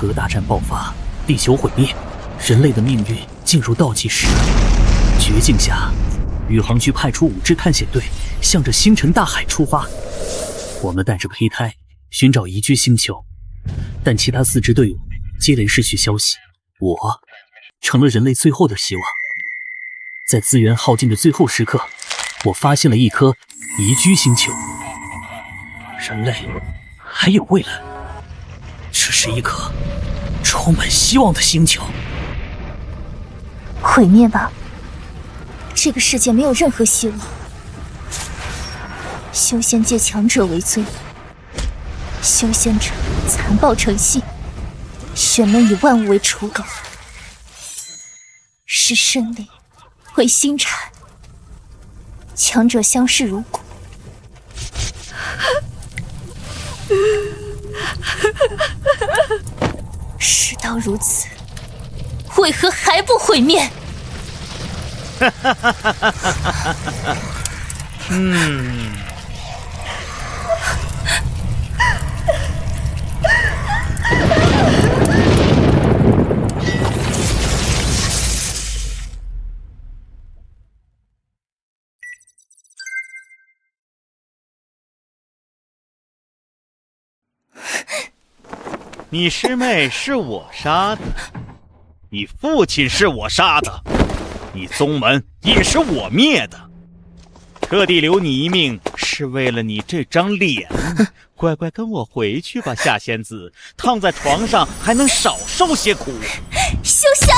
核大战爆发，地球毁灭，人类的命运进入倒计时。绝境下，宇航局派出5支探险队，向着星辰大海出发。我们带着胚胎寻找宜居星球，但其他4支队伍接连失去消息，我成了人类最后的希望。在资源耗尽的最后时刻，我发现了一颗宜居星球。人类还有未来，这是一颗充满希望的星球。毁灭吧，这个世界没有任何希望。修仙界强者为尊，修仙者残暴成性，玄门以万物为刍狗，视生灵为心禅，强者相视如骨。事到如此，为何还不毁灭？你师妹是我杀的，你父亲是我杀的，你宗门也是我灭的，特地留你一命是为了你这张脸。乖乖跟我回去吧，夏仙子，躺在床上还能少受些苦。休想！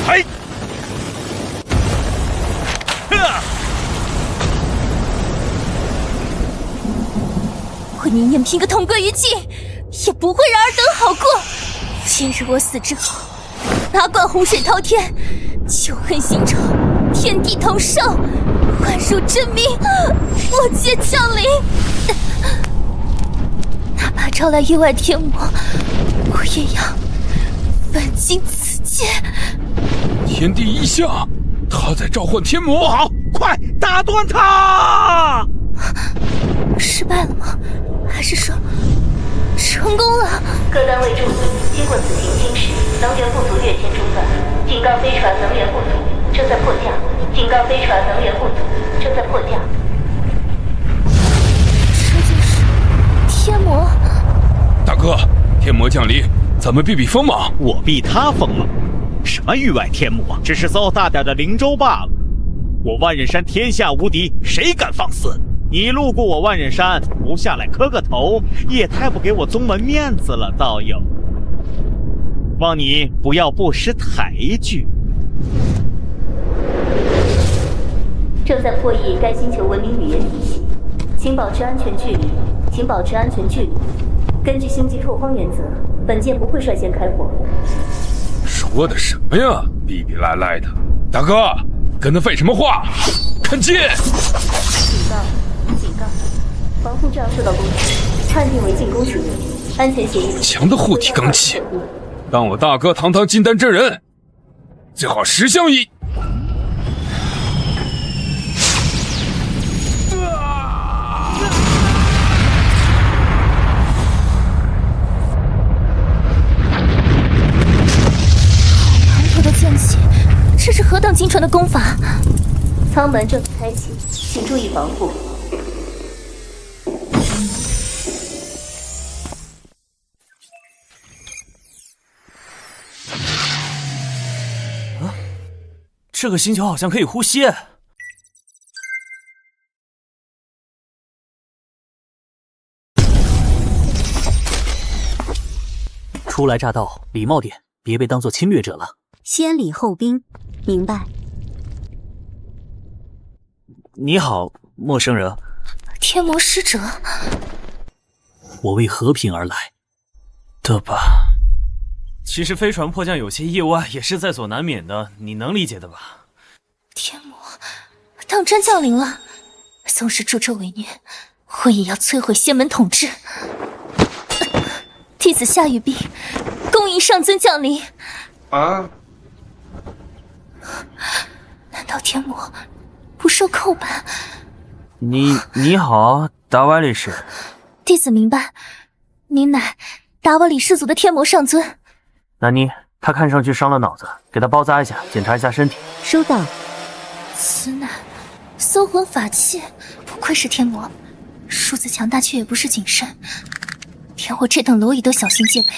嘿！和宁愿拼个同归于尽，也不会让尔等好过。今日我死之后，哪管洪水滔天，旧恨新仇，天地同寿，幻入真命，我皆降临。哪怕招来域外天魔，我也要返尽此界。天地异象，他在召唤天魔。不好，快打断他！失败了吗？还是说成功了？各单位注意，经过此行经时，能源不足略添中断。警告飞船能源不足，正在迫降。警告飞船能源不足，正在迫降。这就是天魔。大哥，天魔降临，咱们避避锋芒。我避他锋芒？什么域外天魔，只是艘大点的灵舟罢了。我万仞山天下无敌，谁敢放肆？你路过我万仞山，不下来磕个头，也太不给我宗门面子了，道友。望你不要不识抬举。正在破译该星球文明语言体系，请保持安全距离，请保持安全距离。根据星际拓荒原则，本舰不会率先开火。说的什么呀，逼逼赖赖的！大哥，跟他废什么话？看剑！警告！警告！防护罩受到攻击，判定为进攻行为，安全协议。强的护体罡气，让我大哥堂堂金丹真人，最好10相依。剑气，这是何等精纯的功法！舱门正在开启，请注意防护。这个星球好像可以呼吸。初来乍到，礼貌点，别被当作侵略者了。先礼后兵，明白。你好，陌生人。天魔使者，我为和平而来的吧？其实飞船迫降有些意外，也是在所难免的，你能理解的吧？天魔当真降临了，纵使助纣为虐，我也要摧毁仙门统治。弟子夏雨冰，恭迎上尊降临。啊！难道天魔不受扣办？你好，达瓦里氏。弟子明白，您乃达瓦里氏族的天魔上尊。南妮，他看上去伤了脑子，给他包扎一下，检查一下身体。收到。此乃搜魂法器，不愧是天魔，数字强大却也不是谨慎，连我这等蝼蚁都小心戒备。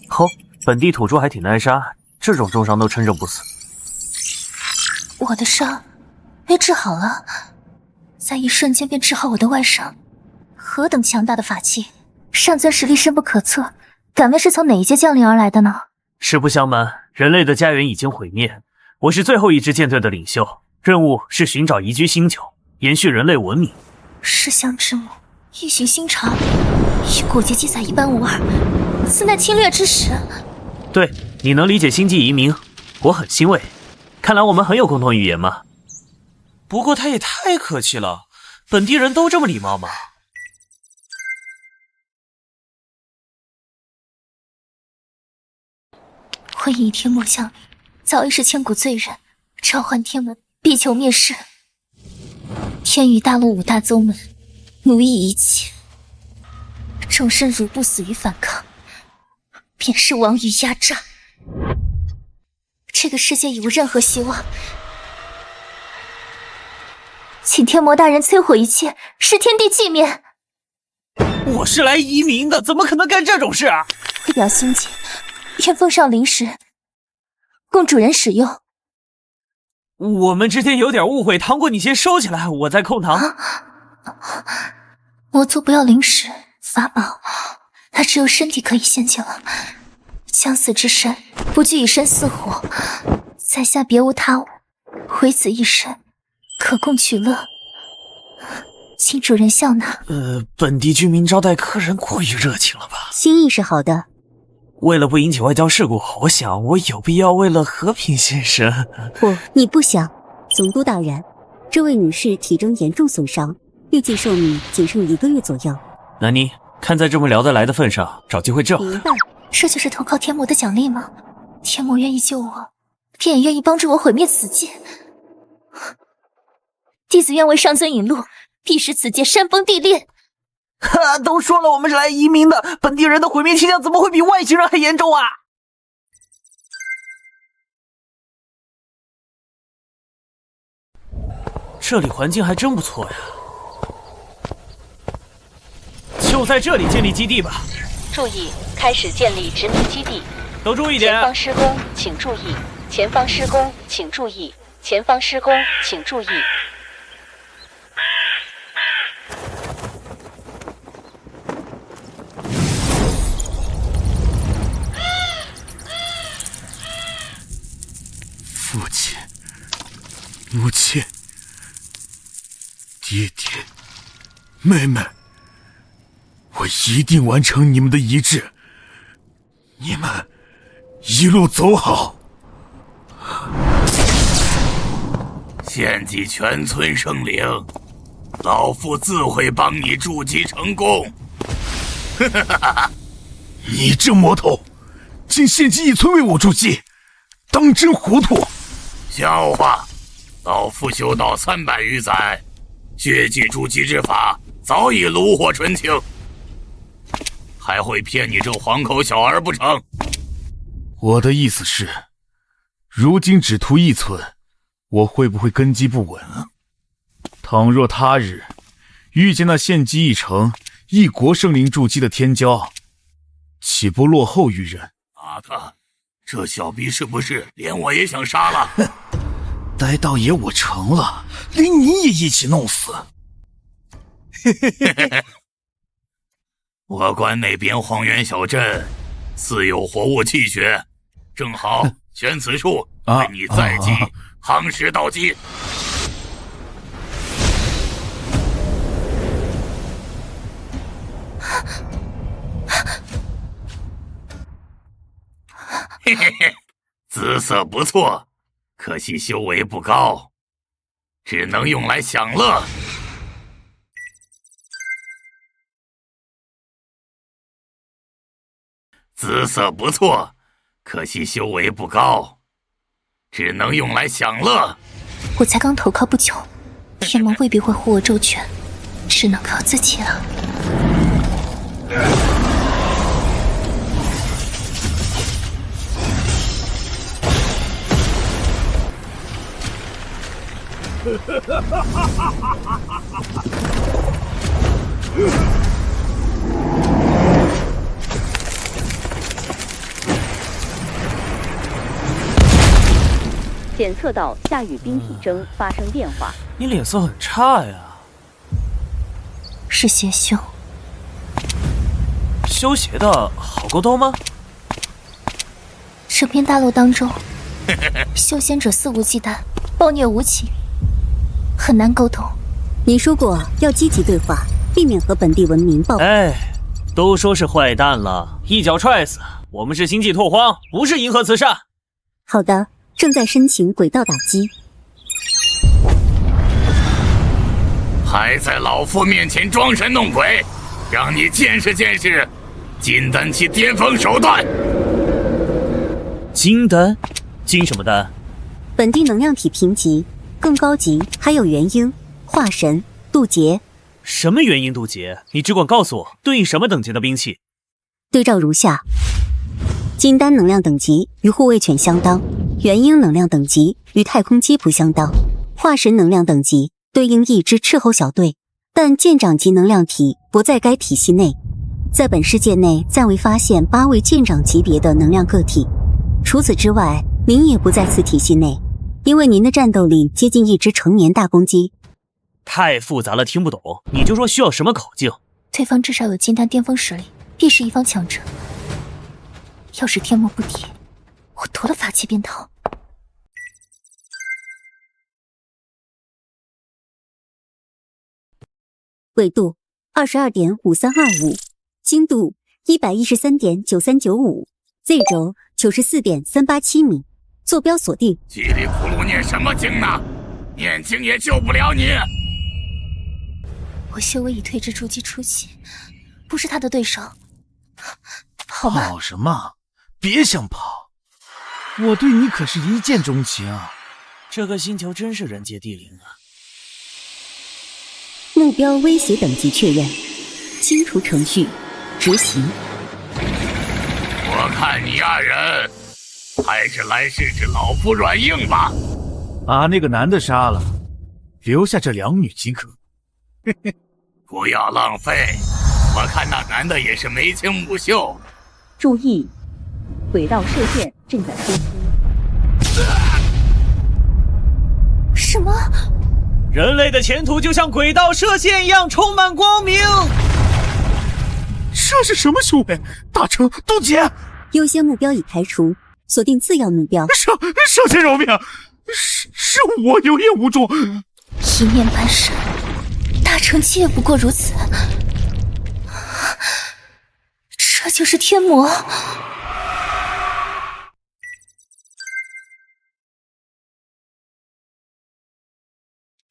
吼，本地土著还挺耐杀，这种重伤都撑着不死。我的伤被治好了，在一瞬间便治好我的外伤。何等强大的法器，上尊实力深不可测，敢问是从哪一界降临而来的呢？实不相瞒，人类的家园已经毁灭，我是最后一支舰队的领袖，任务是寻找宜居星球，延续人类文明。尸香之母，一行心肠，与古籍记载一般无二，此乃侵略之时。对，你能理解星际移民，我很欣慰。看来我们很有共同语言嘛。不过他也太客气了，本地人都这么礼貌吗？婚姻天魔降临，早已是千古罪人，召唤天门，必求灭世。天宇大陆五大宗门，奴役一切，众生如不死于反抗，便是亡于压榨。这个世界已无任何希望，请天魔大人摧毁一切，使天地寂灭。我是来移民的，怎么可能干这种事啊？会表心急，愿奉上灵石，供主人使用。我们之间有点误会，糖果你先收起来，我再控糖。魔族不要灵石法宝，那只有身体可以献祭了。将死之身不惧以身似火，在下别无他物，唯此一身，可供取乐，请主人笑纳。本地居民招待客人过于热情了吧？心意是好的。为了不引起外交事故，我想我有必要为了和平献身。不，你不想。总督大人，这位女士体征严重损伤，预计寿命仅剩1个月左右。南妮，看在这么聊得来的份上，找机会治好她。明白。这就是投靠天魔的奖励吗？天魔愿意救我，便也愿意帮助我毁灭此界。弟子愿为上尊引路，必使此界山崩地裂。都说了我们是来移民的，本地人的毁灭倾向怎么会比外星人还严重啊？这里环境还真不错呀，就在这里建立基地吧。注意，开始建立殖民基地。都注意点。前方施工，请注意。前方施工，请注意。前方施工，请注意。父亲，母亲，爹爹，妹妹，我一定完成你们的遗志。你们一路走好。献祭全村生灵，老夫自会帮你筑基成功。你这魔头，竟献祭一村为我筑基，当真糊涂！笑话，老夫修道300余载，血祭筑基之法早已炉火纯青，还会骗你这黄口小儿不成？我的意思是，如今只图一村，我会不会根基不稳？倘若他日遇见那献祭一城一国生灵筑基的天骄，岂不落后于人？阿他，这小逼是不是连我也想杀了？呆道爷我成了，连你也一起弄死。我关那边荒原小镇似有活物气血，正好选此处为你再祭夯实道基。嘿嘿嘿，姿色不错，可惜修为不高，只能用来享乐。姿色不错，可惜修为不高，只能用来享乐。我才刚投靠不久，天魔未必会护我周全，只能靠自己了。检测到下雨冰体征发生变化。你脸色很差呀。是邪修。修邪的好沟通吗？整片大陆当中，修仙者肆无忌惮，暴虐无情，很难沟通。你说过要积极对话，避免和本地文明爆。哎，都说是坏蛋了，一脚踹死。我们是星际拓荒，不是银河慈善。好的，正在申请轨道打击。还在老夫面前装神弄鬼，让你见识见识金丹期巅峰手段。金丹？金什么丹？本地能量体评级，更高级还有元婴、化神、渡劫。什么元婴渡劫？你只管告诉我，对应什么等级的兵器？对照如下：金丹能量等级与护卫犬相当，元婴能量等级与太空基普相当，化神能量等级对应一支斥候小队，但舰长级能量体不在该体系内。在本世界内暂未发现8位舰长级别的能量个体，除此之外，您也不在此体系内，因为您的战斗力接近一支成年大公鸡。太复杂了，听不懂。你就说需要什么口径？对方至少有金丹巅峰实力，必是一方强者。要是天魔不敌，我夺了法器便逃。纬度 22.5325， 经度 113.9395， Z 轴 94.387米，坐标锁定。叽里咕噜念什么经呢？念经也救不了你。我修为已退至筑基初期，不是他的对手。跑吧。跑什么？别想跑！我对你可是一见钟情。这个星球真是人杰地灵啊！目标威胁等级确认，清除程序，执行。我看你二人还是来试试老夫软硬吧。把那个男的杀了，留下这两女即可。不要浪费，我看那男的也是眉清目秀。注意，轨道射线正在输出。什么？人类的前途就像轨道射线一样充满光明。这是什么修为？大成渡劫！优先目标已排除，锁定次要目标。上仙饶命！是我有眼无珠。一念半神，大成期也不过如此。这就是天魔。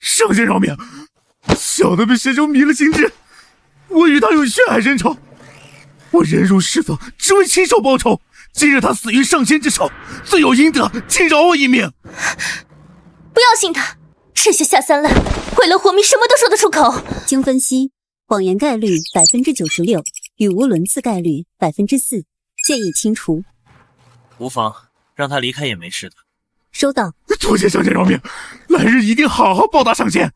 上仙饶命！小的被仙修迷了心智，我与他有血海深仇，我忍辱师尊，只为亲手报仇。今日他死于上仙之手，罪有应得，请饶我一命。不要信他，这些下三滥，为了活命什么都说得出口。经分析，谎言概率96%，语无伦次概率4%，建议清除。无妨，让他离开也没事的。收到。多谢上仙饶命，来日一定好好报答上仙。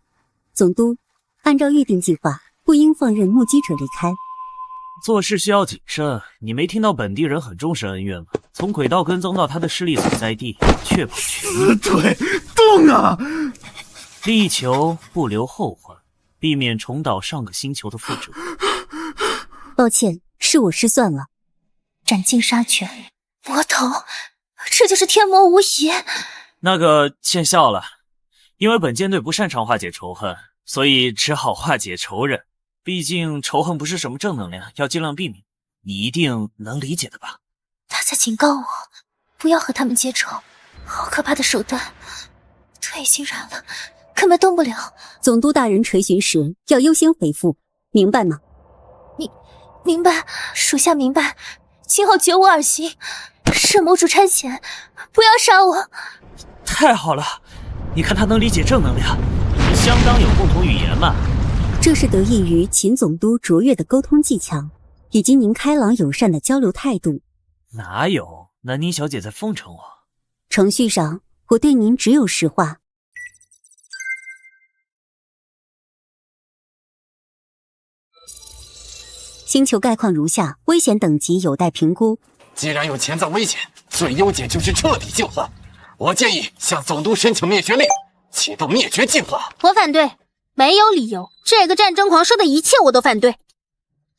总督，按照预定计划，不应放任目击者离开。做事需要谨慎，你没听到本地人很重视恩怨吗？从轨道跟踪到他的势力所在地，确保全力。对，动啊！力求不留后患，避免重蹈上个星球的覆辙。抱歉，是我失算了。斩尽杀绝，魔头，这就是天魔无疑。那个见笑了，因为本舰队不擅长化解仇恨，所以只好化解仇人。毕竟仇恨不是什么正能量，要尽量避免。你一定能理解的吧？他在警告我，不要和他们结仇。好可怕的手段！腿已经软了，根本动不了。总督大人垂询时要优先回复，明白吗？明白，属下明白。今后绝无二心，圣魔主差遣，不要杀我。太好了，你看他能理解正能量，你们相当有共同语言嘛。这是得益于秦总督卓越的沟通技巧，以及您开朗友善的交流态度。哪有？南宁小姐在奉承我。程序上，我对您只有实话。星球概况如下，危险等级有待评估。既然有潜在危险，最优解就是彻底净化。我建议向总督申请灭绝令，启动灭绝计划。我反对，没有理由。这个战争狂说的一切我都反对。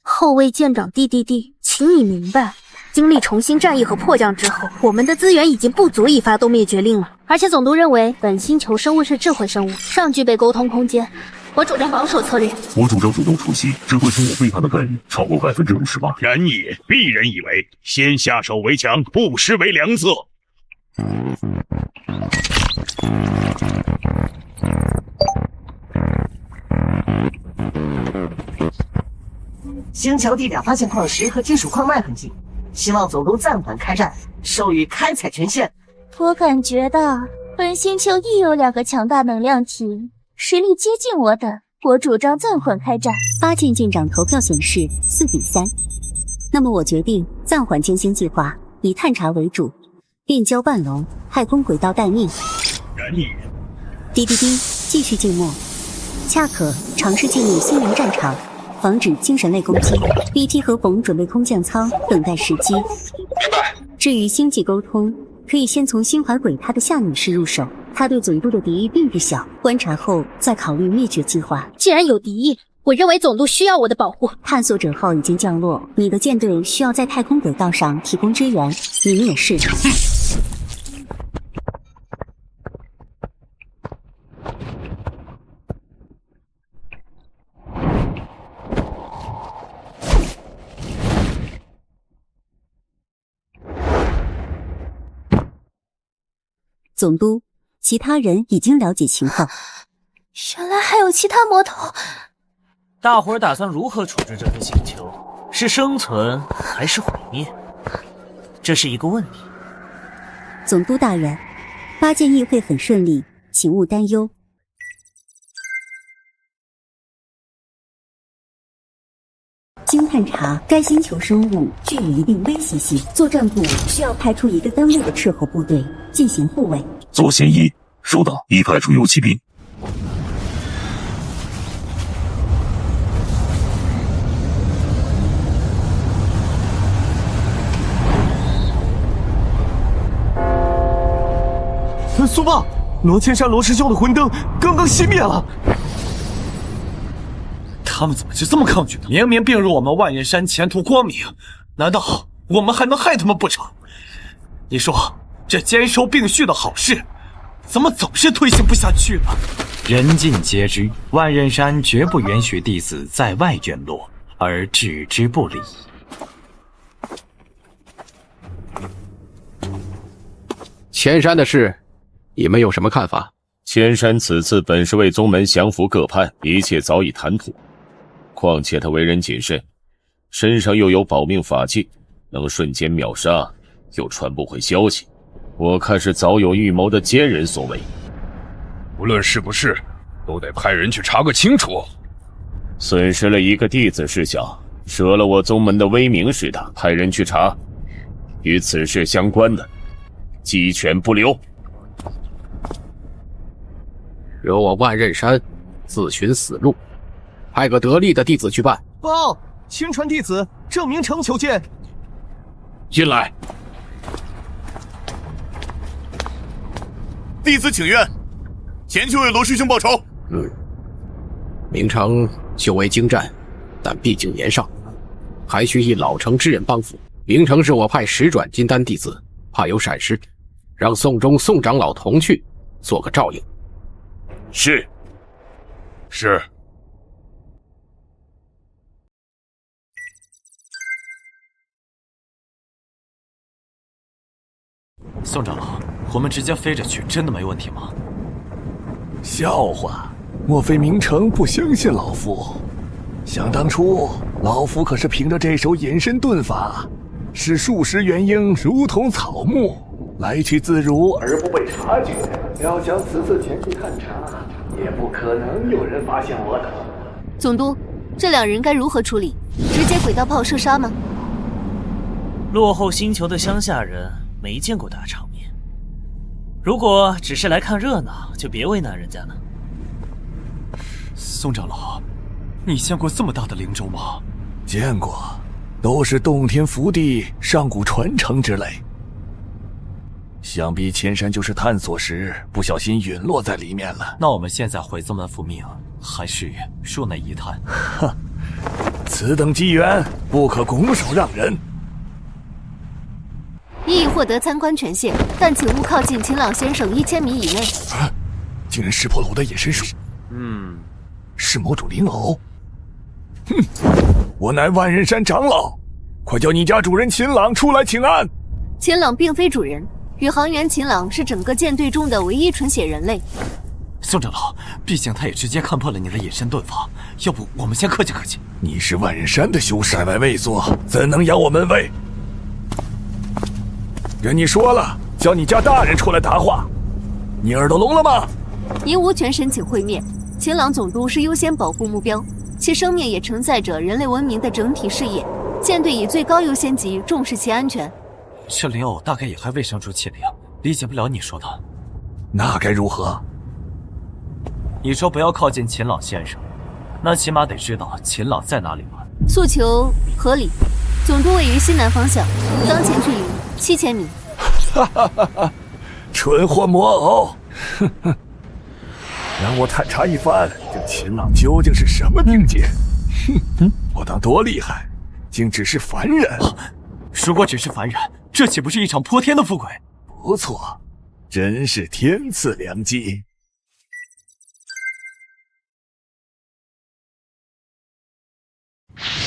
后卫舰长DDD，请你明白，经历重新战役和迫降之后，我们的资源已经不足以发动灭绝令了。而且总督认为本星球生物是智慧生物，尚具备沟通空间。我主张保守策略。我主张主动出击，智慧生物背叛的概率超过58%。然也，鄙人以为先下手为强，不失为良策。星球地表发现矿石和金属矿脉痕迹，希望总督暂缓开战，授予开采权限。我感觉到本星球亦有2个强大能量体，实力接近我等，我主张暂缓开战。八舰舰长投票显示4比3，那么我决定暂缓建星计划，以探查为主，变交半龙，太空轨道待命。然也。DDD继续静默，恰可尝试进入心灵战场，防止精神类攻击。BT 和冯准备空降舱，等待时机。明白。至于星际沟通，可以先从心怀鬼胎的夏女士入手，她对总督的敌意并不小，观察后再考虑灭绝计划。既然有敌意，我认为总督需要我的保护。探索者号已经降落，你的舰队需要在太空轨道上提供支援，你们也是。总督，其他人已经了解情况。原来还有其他魔头。大伙儿打算如何处置这颗星球？是生存还是毁灭？这是一个问题。总督大人，八舰议会很顺利，请勿担忧。经探查，该星球生物具有一定威胁性，作战部需要派出1个单位的斥候部队进行护卫。左贤一，收到，已派出游骑兵。苏爸，罗千山罗师兄的魂灯刚刚熄灭了。他们怎么就这么抗拒呢？明明并入我们万仞山前途光明，难道我们还能害他们不成？你说这兼收并蓄的好事，怎么总是推行不下去呢？人尽皆知，万仞山绝不允许弟子在外陨落，而置之不理。千山的事，你们有什么看法？千山此次本是为宗门降服各派，一切早已谈妥。况且他为人谨慎，身上又有保命法器，能瞬间秒杀，又传不回消息。我看是早有预谋的奸人所为。无论是不是，都得派人去查个清楚。损失了1个弟子事小，折了我宗门的威名似的，派人去查，与此事相关的，鸡犬不留。惹我万仞山，自寻死路。派个得力的弟子去办。报，亲传弟子郑明成求见。进来。弟子请愿，前去为罗师兄报仇。明成修为精湛，但毕竟年少，还需一老成之人帮扶。明成是我派10转金丹弟子，怕有闪失，让宋中宋长老同去，做个照应。是。是。宋长老，我们直接飞着去，真的没问题吗？笑话，莫非明成不相信老夫？想当初，老夫可是凭着这手隐身遁法，是数十元婴如同草木，来去自如而不被察觉。要想此次前去探查，也不可能有人发现我等。总督，这两人该如何处理？直接轨道炮射杀吗？落后星球的乡下人没见过大场面，如果只是来看热闹，就别为难人家了。宋长老，你见过这么大的灵舟吗？见过，都是洞天福地、上古传承之类。想必千山就是探索时不小心陨落在里面了。那我们现在回宗门复命，还是恕那一探。哼，此等机缘不可拱手让人。你已获得参观权限，但请勿靠近秦朗先生1000米以内。竟然识破了我的隐身术。是某种灵偶。哼，我乃万仞山长老，快叫你家主人秦朗出来请安。秦朗并非主人，宇航员秦朗是整个舰队中的唯一纯血人类。宋长老，毕竟他也直接看破了你的隐身遁法，要不我们先客气客气。你是万仞山的修士，在外畏缩，怎能扬我门卫？跟你说了，叫你家大人出来答话，你耳朵聋了吗？您无权申请会面。秦朗总督是优先保护目标，其生命也承载着人类文明的整体事业，舰队以最高优先级重视其安全。这灵偶大概也还未生出气灵，理解不了你说的。那该如何？你说不要靠近秦朗先生，那起码得知道秦朗在哪里吧？诉求合理。总督位于西南方向，当前距离7000米。哈哈哈哈！蠢货魔偶，哼哼！让我探查一番，这秦朗究竟是什么境界？哼，我当多厉害，竟只是凡人。如果只是凡人，这岂不是一场泼天的富贵？不错，真是天赐良机。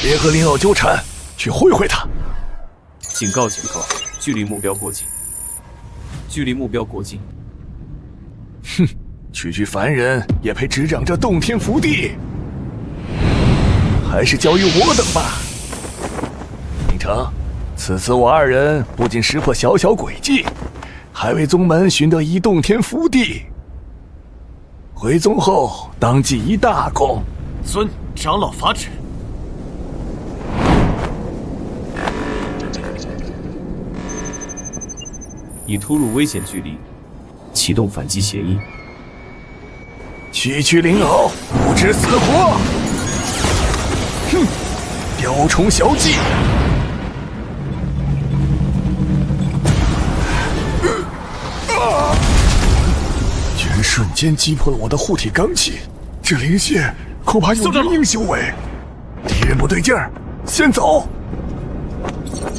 别和灵偶纠缠，去会会他。警告！警告！距离目标过近，距离目标过近。哼，区凡人也配执掌这洞天福地？还是交于我等吧。明成，此次我二人不仅识破小小诡计，还为宗门寻得一洞天福地。回宗后当记一大功。遵长老法旨。已突入危险距离，启动反击协议。区灵偶，不知死活！哼，雕虫小技！居然瞬间击破了我的护体罡气，这灵血恐怕有元婴修为。敌人不对劲儿，先走。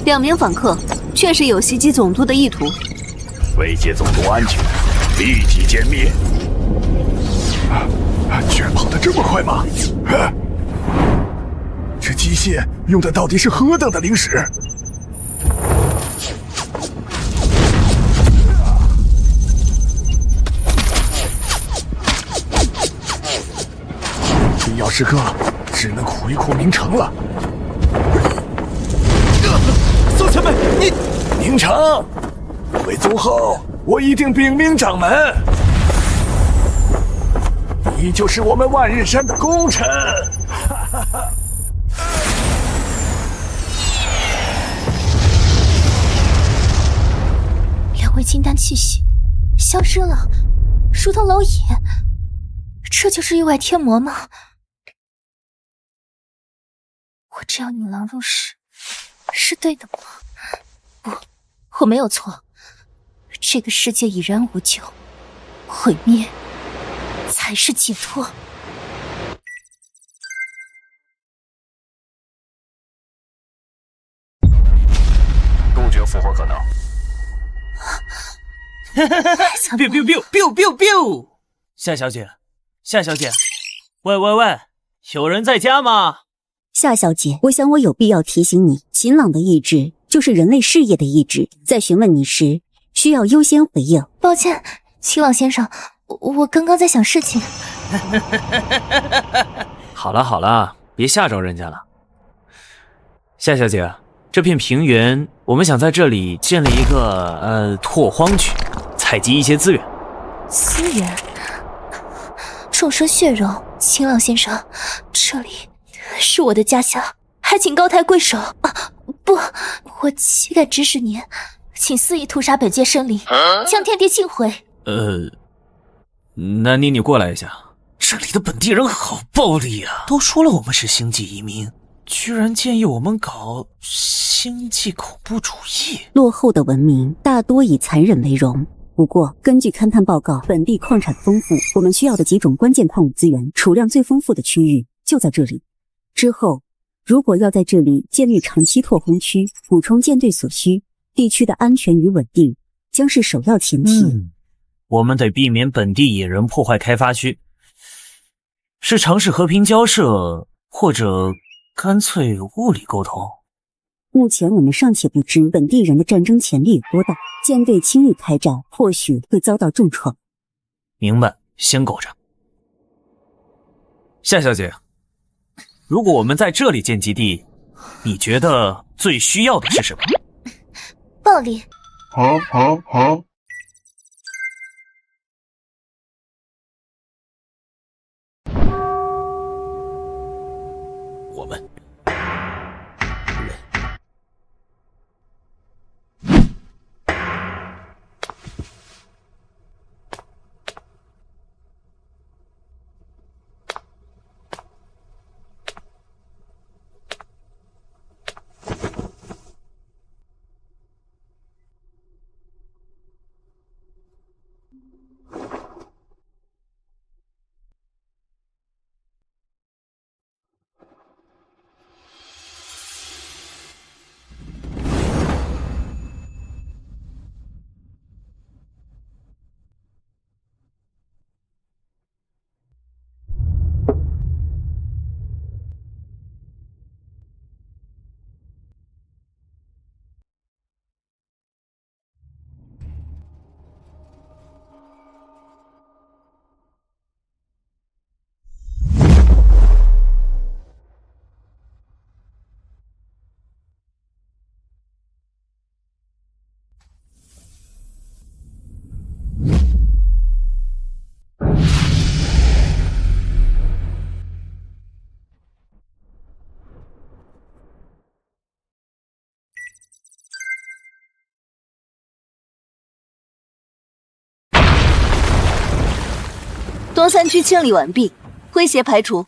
2名访客确实有袭击总督的意图。为借总督安全，立即歼灭！居然跑得这么快吗？这机械用的到底是何等的灵使？必要时刻，只能苦一苦明成了。宋前辈，你明成！回宗后，我一定禀明掌门，你就是我们万仞山的功臣。2位金丹气息消失了，如同蝼蚁。这就是域外天魔吗？我这样引狼入室是对的吗？不，我没有错。这个世界已然无救，毁灭才是解脱。杜绝复活可能。biu biu biu biu biu biu！ 夏小姐，夏小姐，喂喂喂，有人在家吗？夏小姐，我想我有必要提醒你，秦朗的意志就是人类事业的意志，在询问你时需要优先回应。抱歉，秦朗先生，我刚刚在想事情。好了好了，别吓着人家了。夏小姐，这片平原，我们想在这里建立一个拓荒区，采集一些资源。资源？众生血肉，秦老先生，这里是我的家乡，还请高抬贵手啊！不，我岂敢指使您，请肆意屠杀本界生灵，将天地尽毁。南妮，你过来一下。这里的本地人好暴力啊！都说了我们是星际移民，居然建议我们搞星际恐怖主义。落后的文明大多以残忍为荣。不过，根据勘探报告，本地矿产丰富，我们需要的几种关键矿物资源储量最丰富的区域就在这里。之后，如果要在这里建立长期拓荒区，补充舰队所需，地区的安全与稳定将是首要前提。我们得避免本地野人破坏开发区，是尝试和平交涉，或者干脆物理沟通。目前我们尚且不知本地人的战争潜力有多大，舰队轻易开战，或许会遭到重创。明白，先苟着。夏小姐，如果我们在这里建基地，你觉得最需要的是什么？暴力。好。我们东三区清理完毕，威胁排除。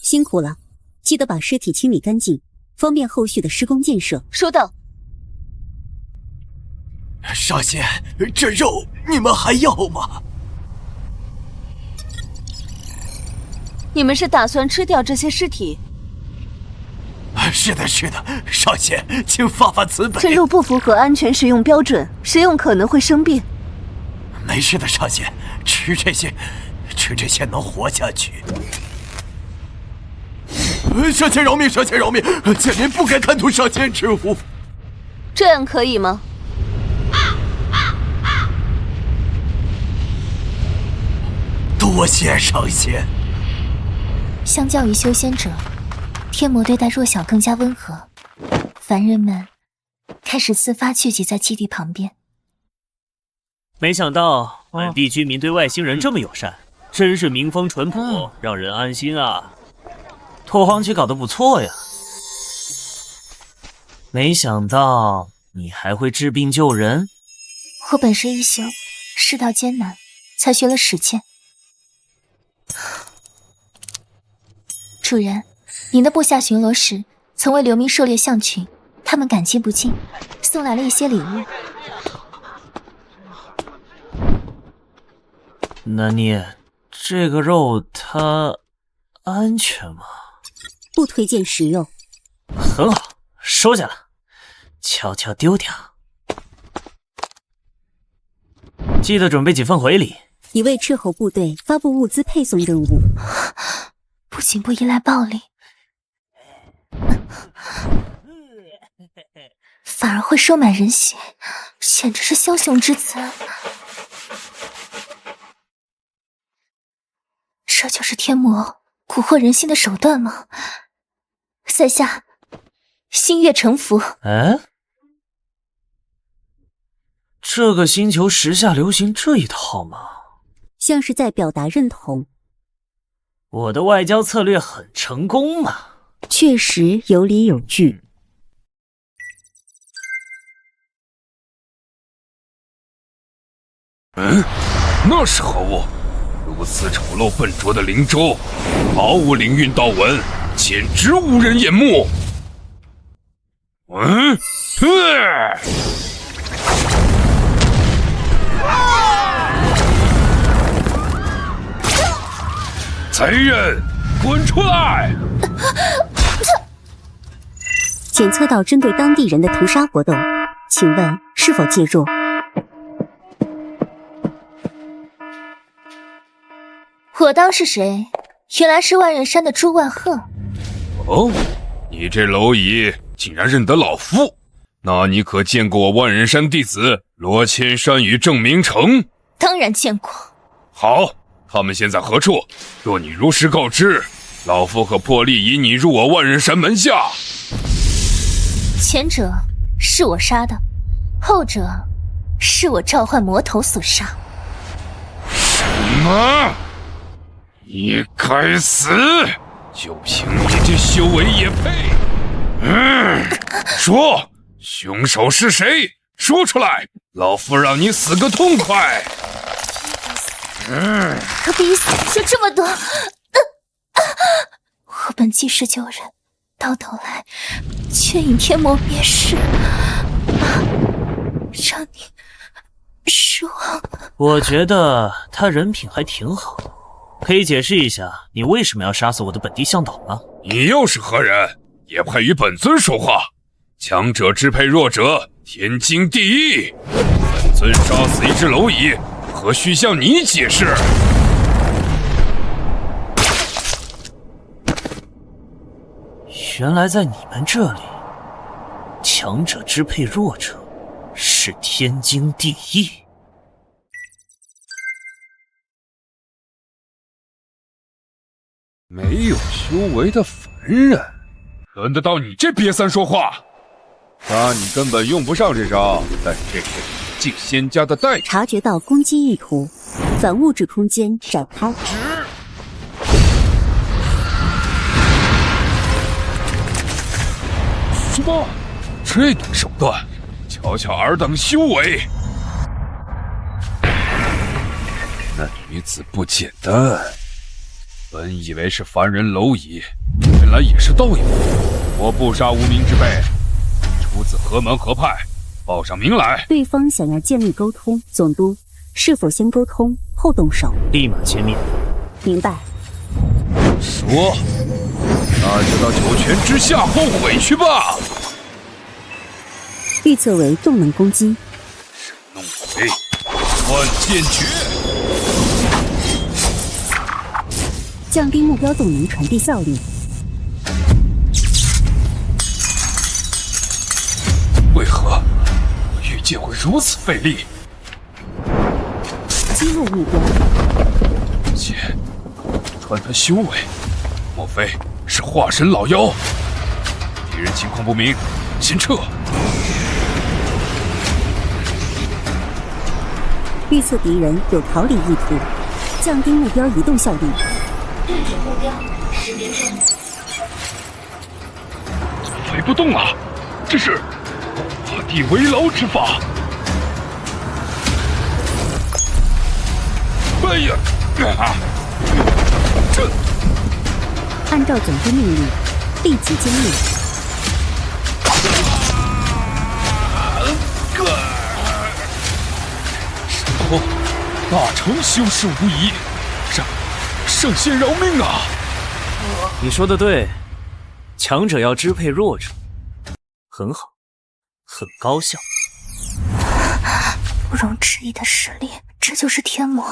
辛苦了，记得把尸体清理干净，方便后续的施工建设。收到。少仙，这肉你们还要吗？你们是打算吃掉这些尸体？是的，少仙，请发发慈悲。这肉不符合安全食用标准，食用可能会生病。没事的，少仙，吃这些能活下去。少仙饶命，少仙饶命！贱民不该贪图少仙之物。这样可以吗？多谢少仙。相较于修仙者，天魔对待弱小更加温和，凡人们开始自发聚集在基地旁边。没想到本地居民对外星人这么友善，真是民风淳朴，让人安心啊！拓荒区搞得不错呀，没想到你还会治病救人。我本是一修，世道艰难，才学了使剑。主人，您的部下巡逻时曾为流民狩猎象群，他们感激不尽，送来了一些礼物。南妮，这个肉它安全吗？不推荐食用。很好，收下了，悄悄丢掉。记得准备几份回礼。已为斥候部队发布物资配送任务。不仅不依赖暴力，反而会收买人心，简直是枭雄之词。这就是天魔蛊惑人心的手段吗？在下星月承服。哎，这个星球时下流行这一套吗？像是在表达认同。我的外交策略很成功嘛。确实有理有据。那是何物？如此丑陋笨拙的灵舟，毫无灵韵道纹，简直无人眼目。贼人，滚出来！检测到针对当地人的屠杀活动，请问是否介入？我当是谁？原来是万仞山的朱万鹤。哦，你这蝼蚁竟然认得老夫，那你可见过我万仞山弟子罗千山与郑明成？当然见过。好，他们现在何处？若你如实告知，老夫可破例引你入我万仞山门下。前者是我杀的，后者是我召唤魔头所杀。什么？你该死！就凭你这修为也配？说，凶手是谁？说出来，老夫让你死个痛快！可比死就这么多，我本济世救人，到头来却引天魔灭世，让你失望。我觉得他人品还挺好，可以解释一下你为什么要杀死我的本地向导吗？你又是何人？也配与本尊说话？强者支配弱者，天经地义。本尊杀死一只蝼蚁，何须向你解释？原来在你们这里，强者支配弱者是天经地义。没有修为的凡人，轮得到你这瘪三说话？那你根本用不上这招，但这是进仙家的代价。察觉到攻击意图，反物质空间展开。什么？这等手段？瞧瞧尔等修为！那女子不简单。本以为是凡人蝼蚁，原来也是道友。我不杀无名之辈，出自何门何派？报上名来。对方想要建立沟通，总督是否先沟通后动手？立马歼灭。明白。说，那就到九泉之下后悔去吧。预测为动能攻击。神弄鬼，万剑诀。降低目标动能传递效率。为何御剑会如此费力？击落目标。剑穿他修为，莫非是化神老妖？敌人情况不明，先撤。预测敌人有逃离意图，降低目标移动效率。对准目标，识别中。飞不动了，这是画地为牢之法。哎呀！这按照总督命令，立即歼灭。神通，大成修士无疑。圣仙饶命啊！你说的对，强者要支配弱者，很好，很高效。不容置疑的实力，这就是天魔。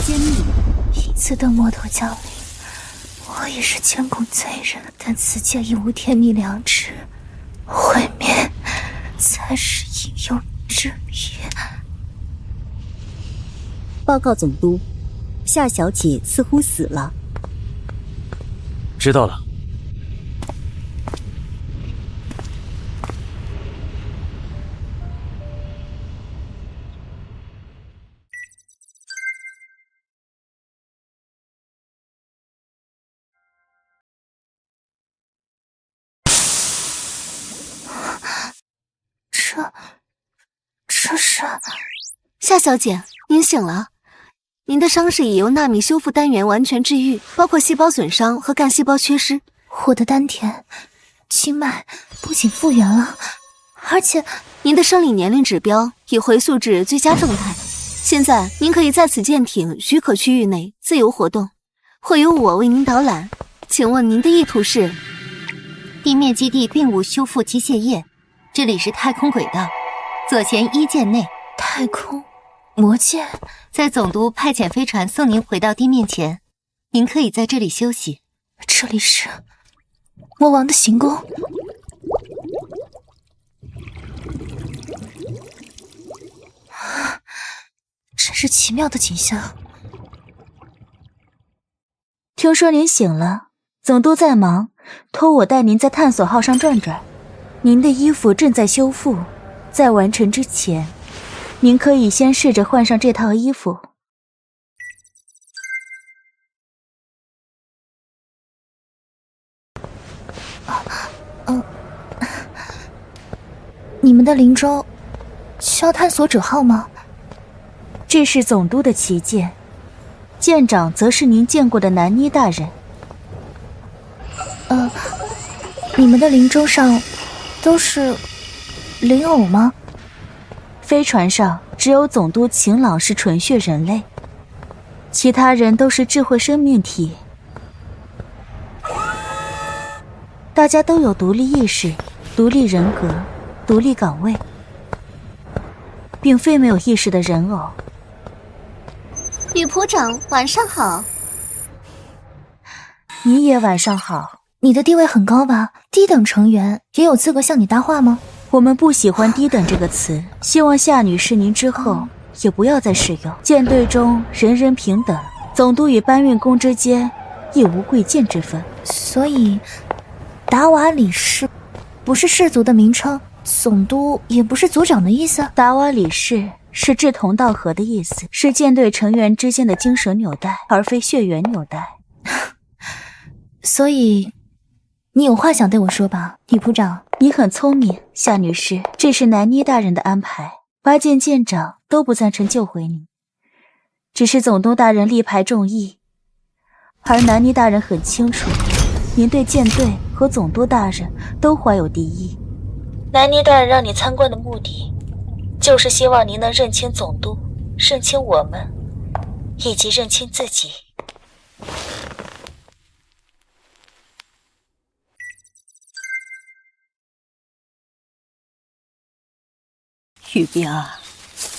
歼灭。一次的魔头降临，我也是监控罪人，但此界已无天命良知，毁灭才是应有之理。报告总督。夏小姐似乎死了。知道了。夏小姐，您醒了。您的伤势已由纳米修复单元完全治愈，包括细胞损伤和干细胞缺失。我的丹田、经脉不仅复原了，而且您的生理年龄指标已回溯至最佳状态。现在您可以在此舰艇许可区域内自由活动，会由我为您导览。请问您的意图是？地面基地并无修复机械业，这里是太空轨道，左前1舰内。太空魔剑，在总督派遣飞船送您回到地面前，您可以在这里休息。这里是魔王的行宫。真是奇妙的景象。听说您醒了，总督在忙，托我带您在探索号上转转。您的衣服正在修复，在完成之前，您可以先试着换上这套衣服。你们的灵舟需要探索者号吗？这是总督的旗舰，舰长则是您见过的南妮大人。你们的灵舟上都是灵偶吗？飞船上只有总督秦朗是纯血人类，其他人都是智慧生命体。大家都有独立意识、独立人格、独立岗位，并非没有意识的人偶。女仆长，晚上好。你也晚上好。你的地位很高吧？低等成员也有资格向你搭话吗？我们不喜欢低等这个词，希望夏女士您之后也不要再使用。舰队中人人平等，总督与搬运工之间亦无贵贱之分。所以达瓦里士不是氏族的名称，总督也不是族长的意思。达瓦里士是志同道合的意思，是舰队成员之间的精神纽带，而非血缘纽带。所以你有话想对我说吧，女仆长？你很聪明，夏女士，这是南妮大人的安排。8舰舰长都不赞成救回你，只是总督大人力排众议，而南妮大人很清楚，您对舰队和总督大人都怀有敌意。南妮大人让你参观的目的，就是希望您能认清总督，认清我们，以及认清自己。玉冰啊，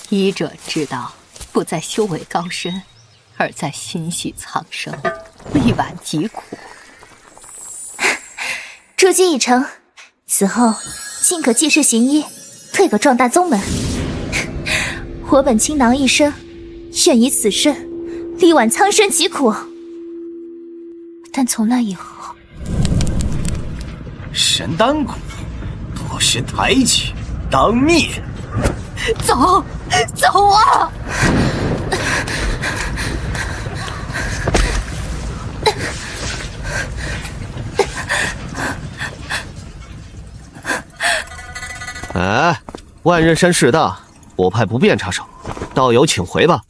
医者之道，不在修为高深，而在心系苍生，力挽疾苦。诸计已成，此后尽可济世行医，退个壮大宗门。我本倾囊一生，愿以此身力挽苍生疾苦。但从那以后，神丹谷不识抬举，当灭！走，走啊！哎，万仞山势大，我派不便插手，道友请回吧。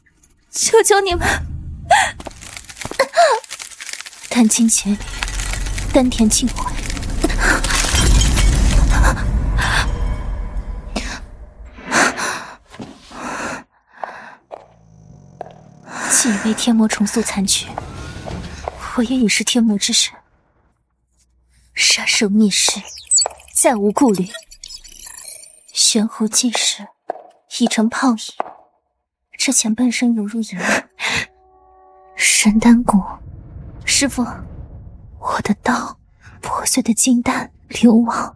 求求你们，丹经竭力，丹田尽毁。既已被天魔重塑残躯，我也已是天魔之神，杀生灭世，再无顾虑。玄壶济世，已成泡影。之前半生犹如影儿。神丹谷，师父，我的道，破碎的金丹，流亡，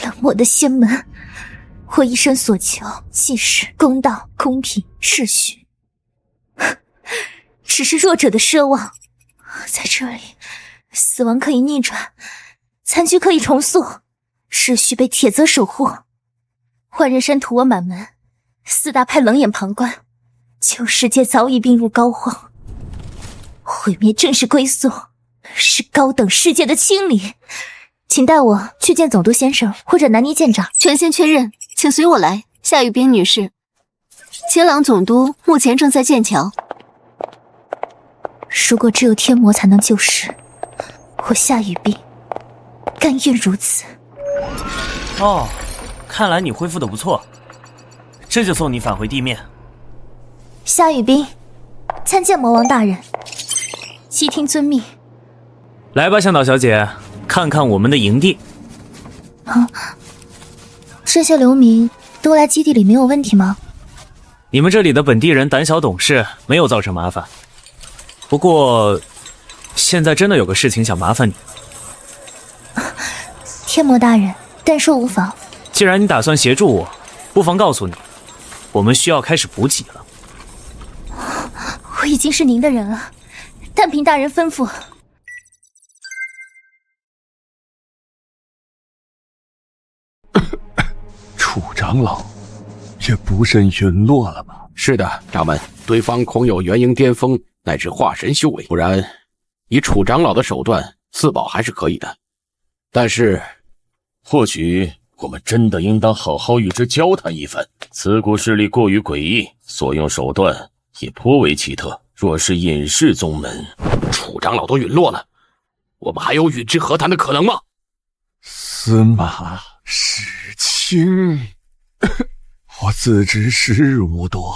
冷漠的仙门，我一生所求，既是公道、公平、秩序。只是弱者的奢望，在这里，死亡可以逆转，残局可以重塑，秩序被铁则守护。万仞山屠我满门，4大派冷眼旁观，旧世界早已病入膏肓。毁灭正是归宿，是高等世界的清理。请带我去见总督先生或者南妮舰长。权先确认，请随我来。夏雨冰女士，接壤总督目前正在剑桥。如果只有天魔才能救世，我夏雨冰甘愿如此。哦，看来你恢复的不错，这就送你返回地面。夏雨冰，参见魔王大人，悉听遵命。来吧，向导小姐，看看我们的营地。啊，这些流民都来基地里没有问题吗？你们这里的本地人胆小懂事，没有造成麻烦。不过，现在真的有个事情想麻烦你。天魔大人，但说无妨。既然你打算协助我，不妨告诉你，我们需要开始补给了。我已经是您的人了，但凭大人吩咐。楚长老，也不慎陨落了吧？是的，掌门，对方恐有元婴巅峰乃至化神修为，不然以楚长老的手段自保还是可以的。但是，或许我们真的应当好好与之交谈一番。此股势力过于诡异，所用手段也颇为奇特。若是隐士宗门，楚长老都陨落了，我们还有与之和谈的可能吗？司马世卿，我自知时日无多，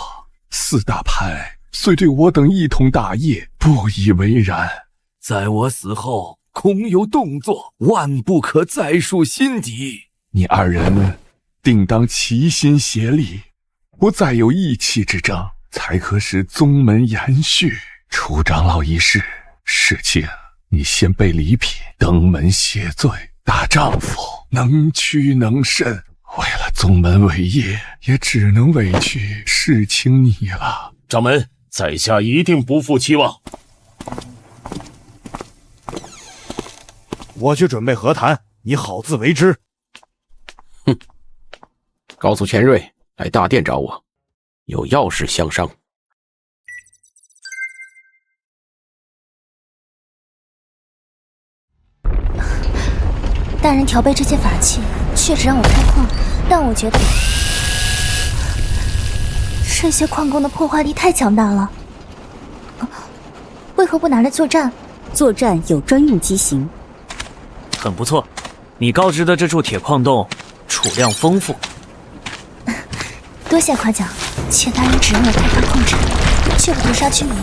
四大派虽对我等一统大业不以为然，在我死后空有动作，万不可再树新敌。你二人定当齐心协力，不再有义气之争，才可使宗门延续。楚长老一事，世卿，你先辈礼品，登门谢罪，大丈夫能屈能伸，为了宗门伟业，也只能委屈世卿你了。掌门，在下一定不负期望。我去准备和谈，你好自为之。哼，告诉钱瑞来大殿找我，有要事相商。大人调配这些法器，确实让我开矿，但我觉得这些矿工的破坏力太强大了。为何不拿来作战？作战有专用机型。很不错，你告知的这处铁矿洞储量丰富。多谢夸奖，且大人只让我开发矿产，却不屠杀居民，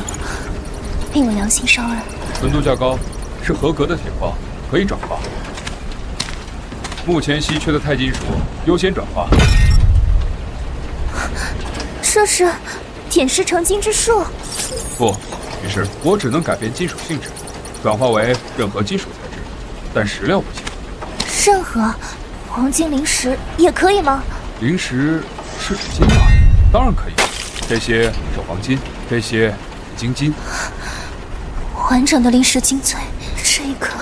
令我良心烧了。纯度较高，是合格的铁矿，可以转化。目前稀缺的钛金属优先转化。这是点石成金之术？不，于是我只能改变金属性质，转化为任何金属材质，但石料不行。任何黄金、灵石也可以吗？灵石是指金吗？当然可以，这些是黄金，这些是精金。完整的灵石精粹，这一颗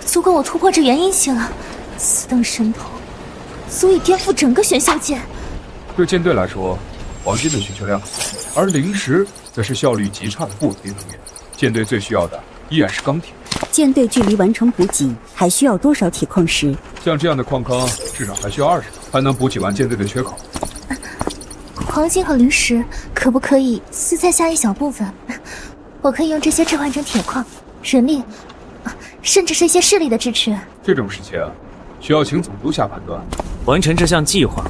足够我突破这元婴期了。此等神通，足以颠覆整个玄秀界。对舰队来说，黄金的需求量，而灵石则是效率极差的不稳定能源。舰队最需要的依然是钢铁。舰队距离完成补给还需要多少铁矿石？像这样的矿坑，至少还需要20个，才能补给完舰队的缺口。黄金和灵石可不可以私再下一小部分？我可以用这些置换成铁矿、人力，甚至是一些势力的支持。这种事情需要请总督下判断。完成这项计划，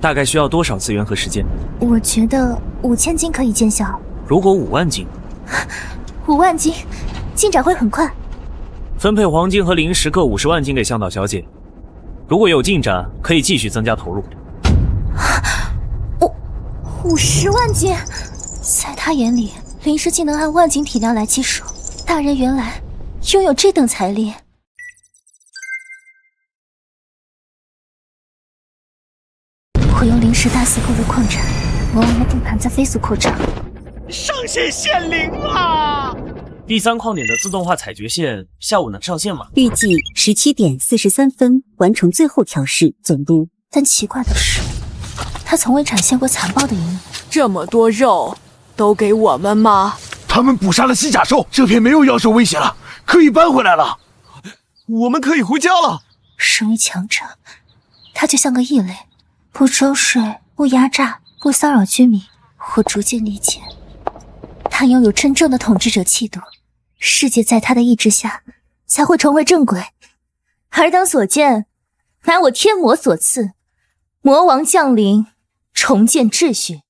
大概需要多少资源和时间？我觉得5000金可以见效。如果5万金，5万金，进展会很快。分配黄金和灵石各50万金给向导小姐。如果有进展，可以继续增加投入。50万金，在他眼里，灵石竟能按万斤体量来计数。大人原来拥有这等财力。我用灵石大肆购入矿产，魔王的地盘在飞速扩张。上线显灵啦！第3矿点的自动化采掘线下午能上线吗？预计17点43分完成最后调试，总督。但奇怪的是，它从未展现过残暴的一面。这么多肉，都给我们吗？他们捕杀了西甲兽，这片没有妖兽威胁了，可以搬回来了。我们可以回家了。身为强者，他就像个异类，不招税不压榨，不骚扰居民，我逐渐理解，他拥有真正的统治者气度，世界在他的意志下才会重回正轨。尔等所见，乃我天魔所赐，魔王降临，重建秩序。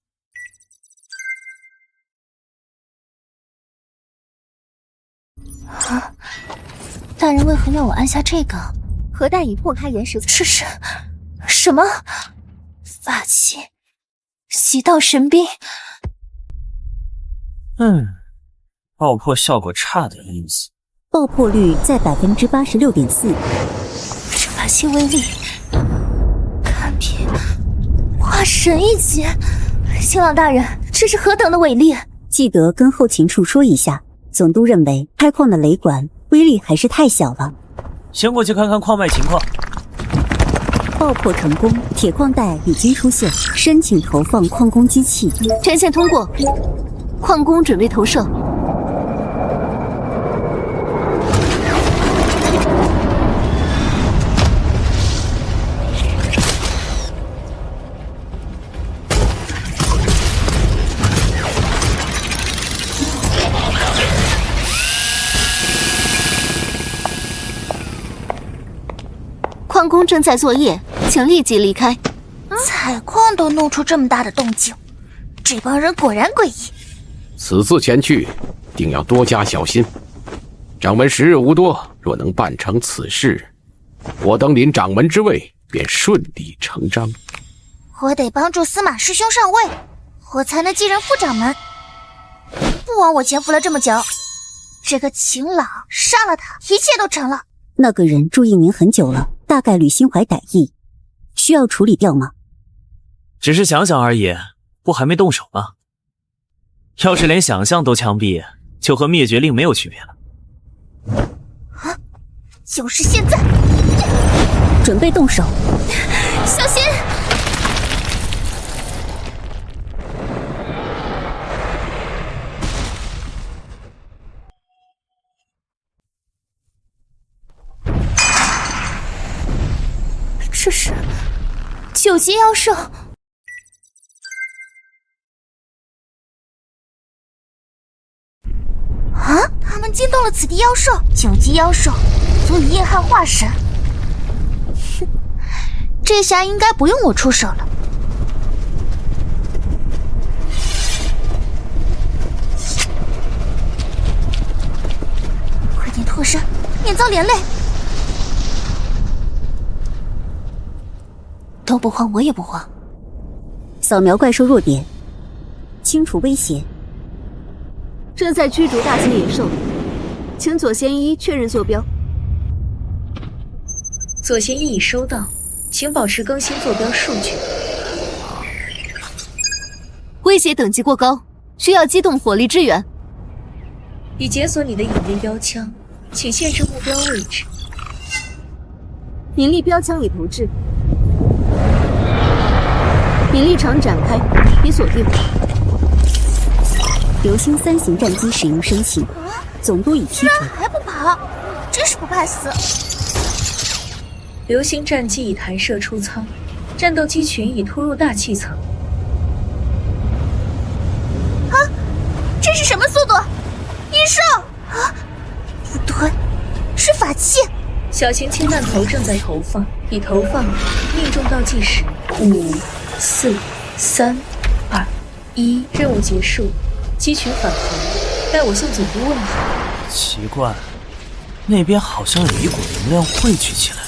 啊！大人为何要我按下这个？何大已破开岩石。这是什么法器？洗道神兵。爆破效果差的意思。爆破率在86.4%。这法器威力堪比化神一级。新郎大人，这是何等的伟力！记得跟后勤处说一下，总督认为开矿的雷管威力还是太小了。先过去看看矿脉情况。爆破成功，铁矿带已经出现，申请投放矿工机器。权限通过，矿工准备投射。矿工正在作业，请立即离开。采矿都弄出这么大的动静，这帮人果然诡异。此次前去，定要多加小心。掌门时日无多，若能办成此事，我登临掌门之位便顺理成章。我得帮助司马师兄上位，我才能继任副掌门。不枉我潜伏了这么久，这个秦老杀了他，一切都成了。那个人注意您很久了，大概率心怀歹意，需要处理掉吗？只是想想而已，不还没动手吗？要是连想象都枪毙，就和灭绝令没有区别了。啊！就是现在！准备动手，小心！这是9级妖兽。啊！他们惊动了此地妖兽，9级妖兽足以硬汉化神。哼，这下应该不用我出手了。快点脱身，免遭连累。都不慌，我也不慌。扫描怪兽弱点，清除威胁。正在驱逐大型野兽，请左贤一确认坐标。左贤一已收到，请保持更新坐标数据。威胁等级过高，需要机动火力支援。已解锁你的引力标枪，请限制目标位置。引力标枪已投掷。引力场展开，已锁定。流星3型战机使用申请，总督已批准。还不跑，真是不怕死！流星战机已弹射出舱，战斗机群已突入大气层。啊！这是什么速度？异兽！啊！不对，是法器。小型氢弹头正在投放，已投放，命中倒计时5、4、3、2、1，任务结束。机群返回，待我向总督问好。奇怪，那边好像有一股能量汇聚起来。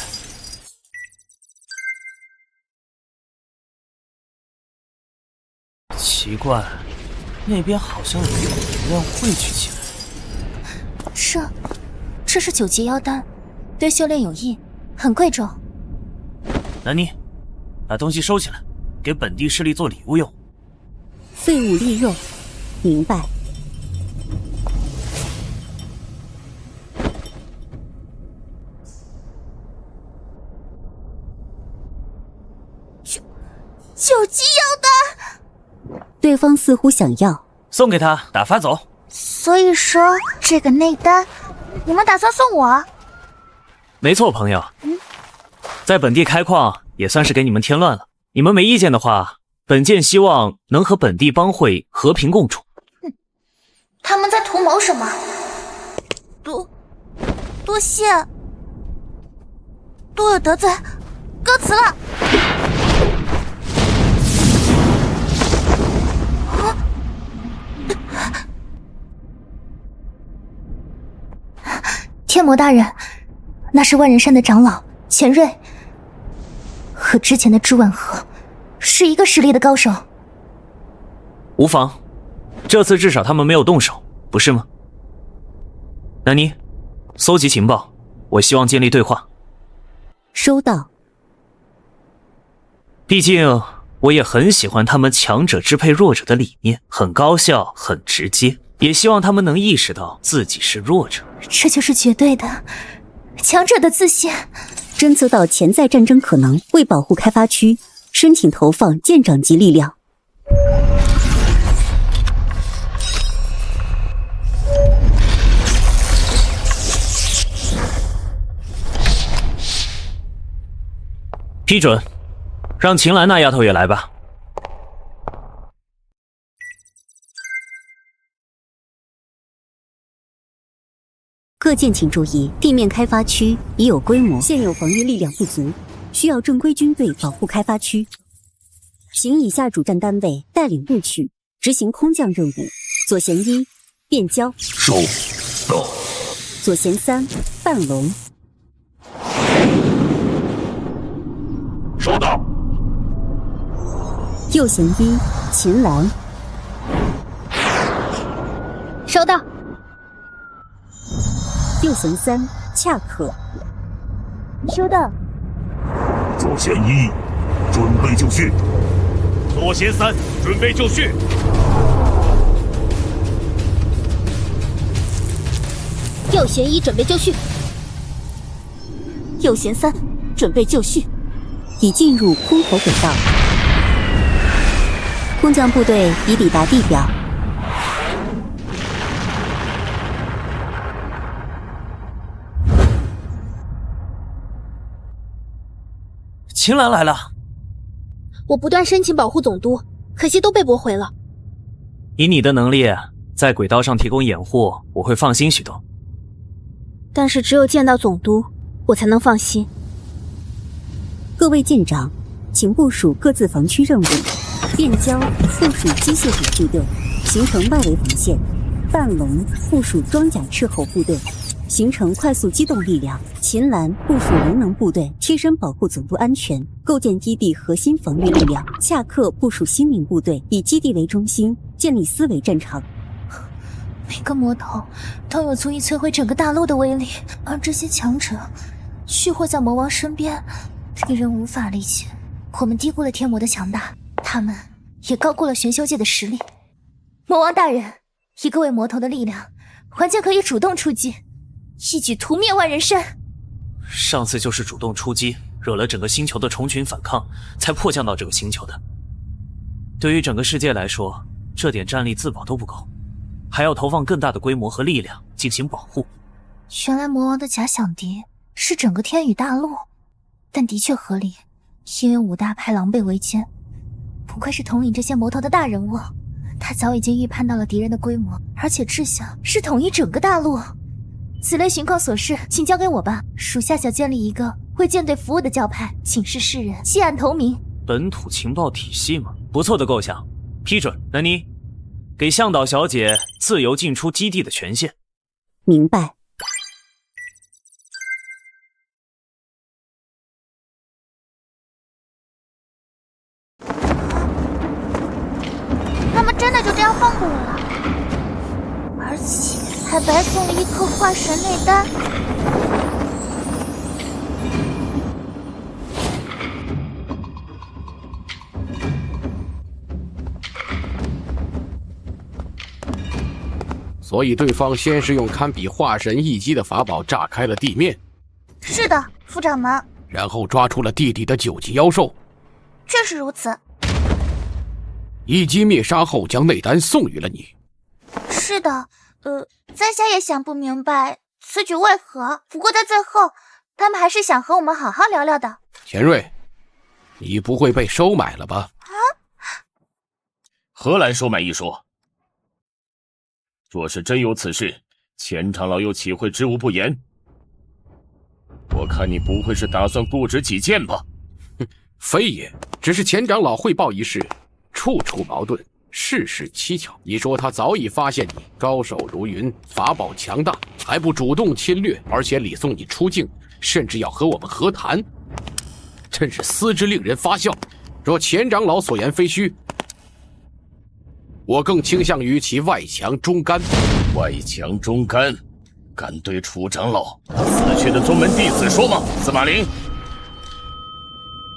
奇怪，那边好像有一股能量汇聚起来。这是9级妖丹，对修炼有益，很贵重。南妮，把东西收起来，给本地势力做礼物用。废物利肉。明白。9级妖丹，对方似乎想要送给他，打发走。所以说这个内丹，你们打算送我？没错，朋友。在本地开矿也算是给你们添乱了。你们没意见的话，本舰希望能和本地帮会和平共处。他们在图谋什么？多谢，多有得罪，告辞了。天魔大人，那是万人山的长老钱瑞，和之前的朱婉和是一个实力的高手。无妨，这次至少他们没有动手，不是吗？南妮，搜集情报，我希望建立对话。收到。毕竟我也很喜欢他们强者支配弱者的理念，很高效，很直接。也希望他们能意识到自己是弱者，这就是绝对的强者的自信。侦测到潜在战争可能，为保护开发区，申请投放舰长级力量。批准，让秦岚那丫头也来吧。各舰请注意，地面开发区已有规模，现有防御力量不足，需要正规军队保护开发区。请以下主战单位带领部曲执行空降任务：左舷1变焦，收到；左舷3半龙，收到；右舷1秦岚，收到；右舷3恰可，收到；左舷1准备就绪，左舷3准备就绪，右舷1准备就绪，右舷3准备就绪，已进入空投轨道。空降部队已抵达地表。秦岚来了。我不断申请保护总督，可惜都被驳回了。以你的能力，在轨道上提供掩护，我会放心许多。但是只有见到总督，我才能放心。各位舰长，请部署各自防区任务。变焦部署机械组部队，形成外围防线；半龙部署装甲斥候部队，形成快速机动力量；秦岚部署灵能部队，贴身保护总督安全，构建基地核心防御力量；恰克部署心灵部队，以基地为中心，建立思维战场。每个魔头都有足以摧毁整个大陆的威力，而这些强者蓄活在魔王身边，令人无法理解。我们低估了天魔的强大，他们也高估了玄修界的实力。魔王大人，以各位魔头的力量，完全可以主动出击，一举屠灭万人山。上次就是主动出击，惹了整个星球的虫群反抗，才迫降到这个星球的。对于整个世界来说，这点战力自保都不够，还要投放更大的规模和力量进行保护。原来魔王的假想敌是整个天宇大陆，但的确合理，因为五大派狼狈为奸，不愧是统领这些魔头的大人物，他早已经预判到了敌人的规模，而且志向是统一整个大陆。此类情况琐事，请交给我吧。属下想建立一个为舰队服务的教派，警示世人，弃暗投明。本土情报体系吗？不错的构想，批准。南妮，给向导小姐自由进出基地的权限。明白。他们真的就这样放过我了，而且还白送了一颗化神内丹。所以对方先是用堪比化神一击的法宝炸开了地面。是的，副掌门。然后抓出了地底的9级妖兽。确实如此。一击灭杀后，将内丹送予了你。是的，在下也想不明白此举为何。不过在最后，他们还是想和我们好好聊聊的。钱瑞，你不会被收买了吧？啊，何来收买一说？若是真有此事，钱长老又岂会知无不言？我看你不会是打算固执己见吧？哼，非也，只是钱长老汇报一事，处处矛盾，事事蹊跷。你说他早已发现你高手如云，法宝强大，还不主动侵略，而且礼送你出境，甚至要和我们和谈，真是思之令人发笑。若钱长老所言非虚，我更倾向于其外强中干。外强中干，敢对楚长老死去的宗门弟子说吗？司马林，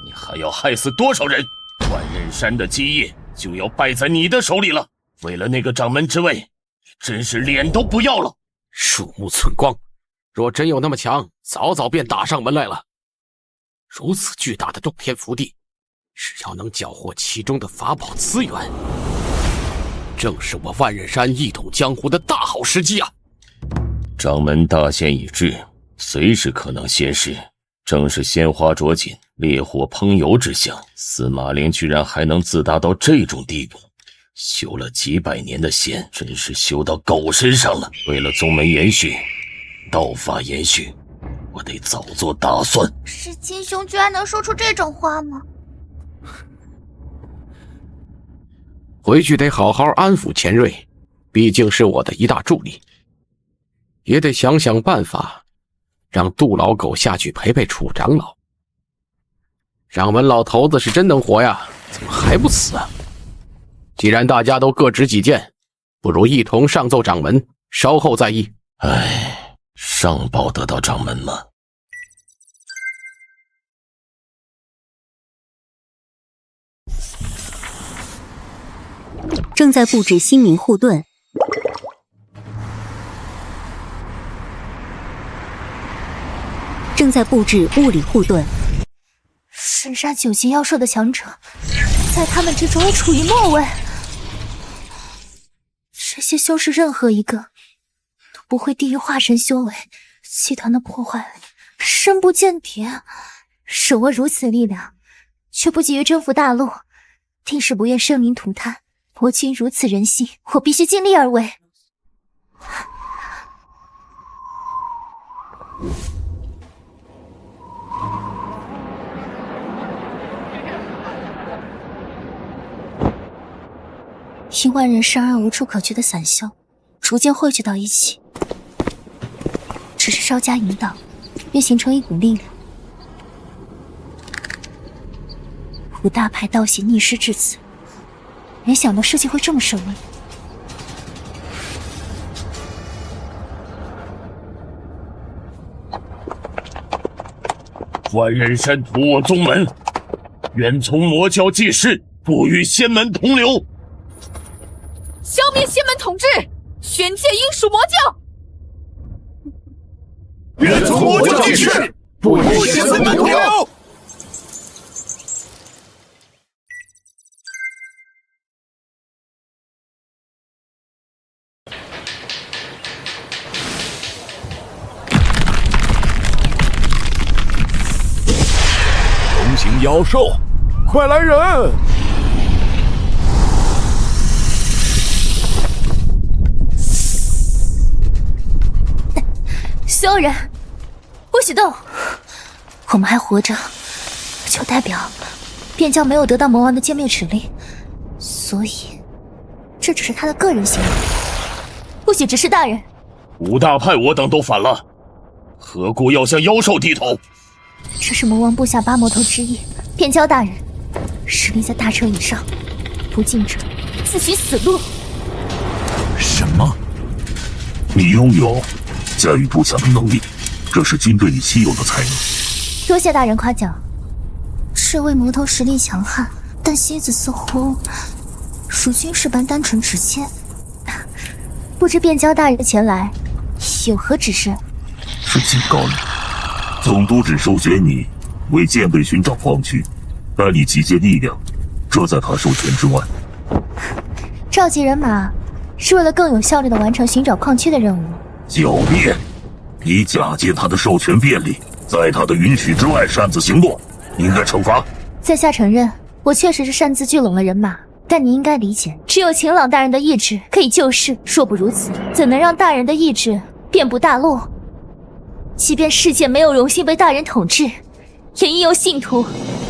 你还要害死多少人？万仞山的基业就要败在你的手里了。为了那个掌门之位，真是脸都不要了。鼠目寸光，若真有那么强，早早便打上门来了。如此巨大的洞天福地，只要能缴获其中的法宝资源，正是我万仞山一统江湖的大好时机啊！掌门大限已至，随时可能现世，正是鲜花着锦、烈火烹油之象。司马灵居然还能自大到这种地步，修了几百年的仙，真是修到狗身上了。为了宗门延续，道法延续，我得早做打算。是金兄居然能说出这种话吗？回去得好好安抚钱瑞，毕竟是我的一大助力。也得想想办法，让杜老狗下去陪陪楚长老。掌门老头子是真能活呀，怎么还不死啊？既然大家都各执己见，不如一同上奏掌门，稍后再议。唉，上报得到掌门吗？正在布置心灵护盾。正在布置物理护盾。神杀九级妖兽的强者，在他们之中也处于末位。这些修士任何一个都不会低于化神修为，集团的破坏力深不见底。手握如此力量，却不急于征服大陆，定是不愿生灵涂炭。魔君如此人心，我必须尽力而为。因万仞山而无处可去的散修，逐渐汇聚到一起，只是稍加引导，便形成一股力量。五大派道邪逆师至此，没想到事情会这么顺利。万仞山屠我宗门，愿从魔教济世，不与仙门同流。消灭仙门统治，宣戒应属魔教。愿从魔教济世，不与仙门同流。龙形妖兽，快来人！所有人，不许动！我们还活着，就代表边疆没有得到魔王的歼灭指令，所以这只是他的个人行为，不许指示大人。五大派我等都反了，何故要向妖兽低头？这是魔王部下八魔头之一，边疆大人实力在大车以上，不敬者自取死路。什么？你拥有驾驭不祥的能力，这是军队里稀有的才能。多谢大人夸奖。这位魔头实力强悍，但心思似乎如军士般单纯直接。不知边疆大人前来有何指示？是警告你，总督只授权你为舰队寻找矿区，带领集结力量，这在他授权之外。召集人马是为了更有效率地完成寻找矿区的任务。狡辩！你假借他的授权便利，在他的允许之外擅自行动，应该惩罚。在下承认，我确实是擅自聚拢了人马，但你应该理解，只有晴朗大人的意志可以救世，若不如此，怎能让大人的意志遍布大陆？即便世界没有荣幸被大人统治，也应有信徒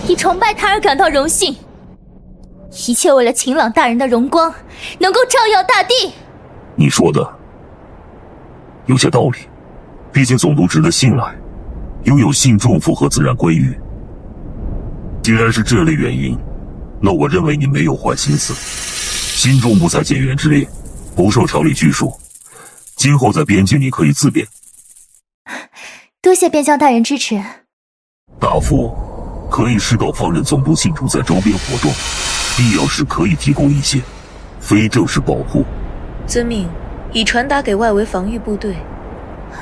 以崇拜他而感到荣幸。一切为了晴朗大人的荣光能够照耀大地。你说的有些道理，毕竟总督值得信赖，拥有信众符合自然规律。既然是这类原因，那我认为你没有坏心思。信众不在建元之列，不受条例拘束，今后在边境你可以自便。多谢边疆大人支持。大夫可以适当放任总督信徒在周边活动，必要时可以提供一些非正式保护。遵命，已传达给外围防御部队。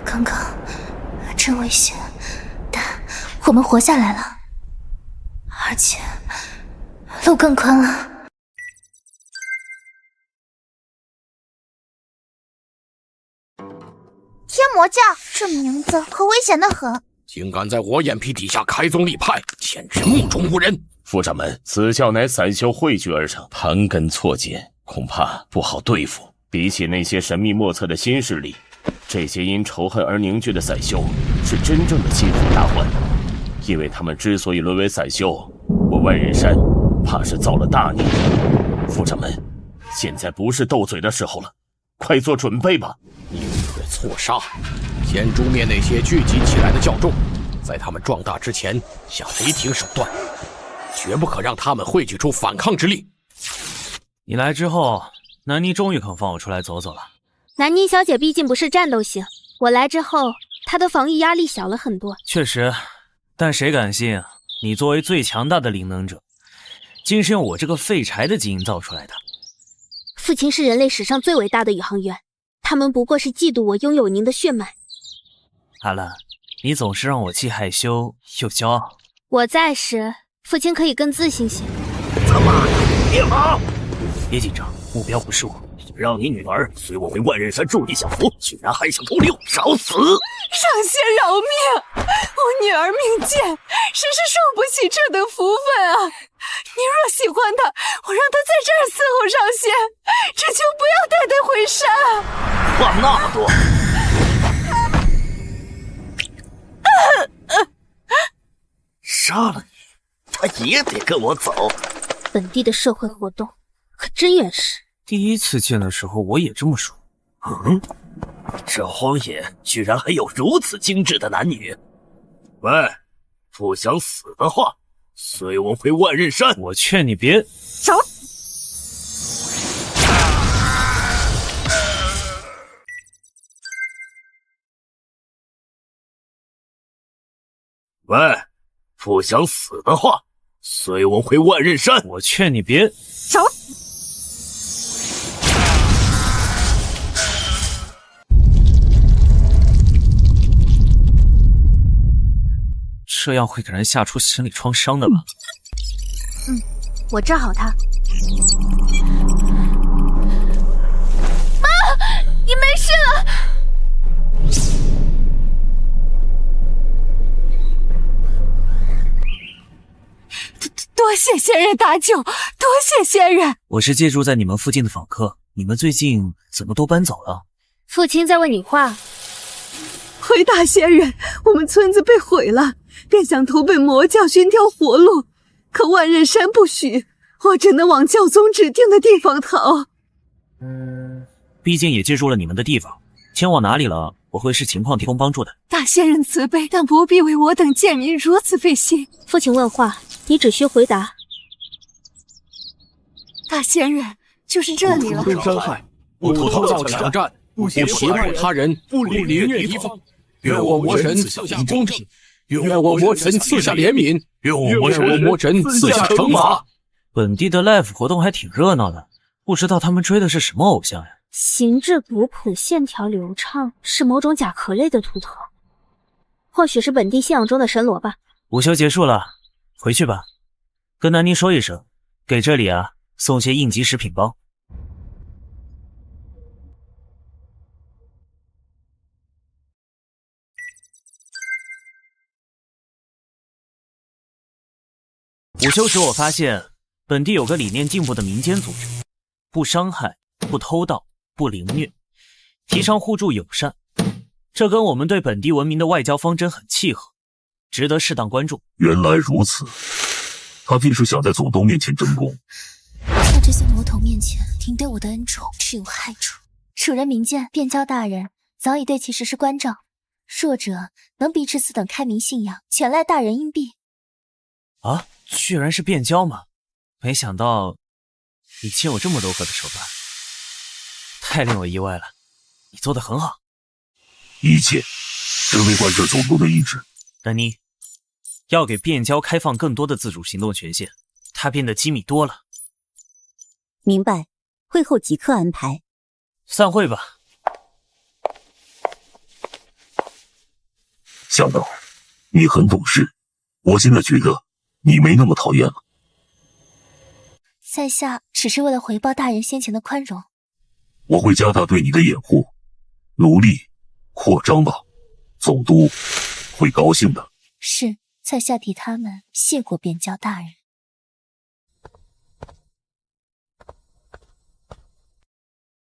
刚刚真危险，但我们活下来了，而且路更宽了。天魔教这名字可危险的很，竟敢在我眼皮底下开宗立派，简直目中无人。副掌门，此教乃散修汇聚而成，盘根错节，恐怕不好对付。比起那些神秘莫测的新势力，这些因仇恨而凝聚的散修是真正的心腹大患。因为他们之所以沦为散修，我万仞山怕是造了大孽。副掌门，现在不是斗嘴的时候了，快做准备吧。宁可错杀，先诛灭那些聚集起来的教众，在他们壮大之前下雷霆手段，绝不可让他们汇聚出反抗之力。你来之后，南妮终于肯放我出来走走了。南妮小姐毕竟不是战斗型，我来之后，她的防御压力小了很多。确实，但谁敢信啊？你作为最强大的灵能者，竟是用我这个废柴的基因造出来的。父亲是人类史上最伟大的宇航员，他们不过是嫉妒我拥有您的血脉。阿兰，你总是让我既害羞又骄傲。我在时，父亲可以更自信些。他妈的，别忙！别紧张，目标不是我。让你女儿随我回万仞山驻地享福，居然还想偷溜，找死！上仙饶命！我女儿命贱，真是受不起这等福分啊！你若喜欢她，我让她在这儿伺候上仙，只求不要带她回山。话那么多！杀了你，他也得跟我走。本地的社会活动可真原始。第一次见的时候，我也这么说。这荒野居然还有如此精致的男女！喂，不想死的话，随我回万仞山。我劝你别走。喂，不想死的话，随我回万仞山。我劝你别走。这样会给人吓出心理创伤的吧？我治好他。妈，你没事了。多谢仙人搭救，多谢仙人。我是借住在你们附近的访客，你们最近怎么都搬走了？父亲在问你话。回大仙人，我们村子被毁了，便想投奔魔教寻条活路，可万仞山不许，我只能往教宗指定的地方逃。毕竟也借助了你们的地方，前往哪里了，我会视情况提供帮助的。大仙人慈悲，但不必为我等贱民如此费心。父亲问话，你只需回答。大仙人，就是这里了。不伤害，不偷盗抢占，不胁迫他人，不凌虐一方。愿我魔神赐下公正，愿我魔神赐下怜悯，愿我魔神赐下惩罚。本地的 live 活动还挺热闹的，不知道他们追的是什么偶像呀？形制古朴，线条流畅，是某种甲壳类的图腾，或许是本地信仰中的神罗吧。午休结束了，回去吧，跟南妮说一声，给这里送些应急食品包。午休时我发现本地有个理念进步的民间组织，不伤害、不偷盗、不凌虐，提倡互助友善。这跟我们对本地文明的外交方针很契合，值得适当关注。原来如此，他便是想在总督面前争功。在这些魔头面前顶对我的恩宠只有害处。楚人民间便交大人早已对其实施关照，弱者能逼至此等开明信仰，全赖大人硬币。啊，居然是变交吗？没想到你竟有这么柔和的手段，太令我意外了。你做得很好。一切只为贯彻总督的意志。丹妮，要给变交开放更多的自主行动权限，他变得机密多了。明白，会后即刻安排。散会吧。向导，你很懂事，我现在觉得你没那么讨厌了。在下只是为了回报大人先前的宽容。我会加大对你的掩护，努力扩张吧，总督会高兴的。是，在下替他们谢过变交大人。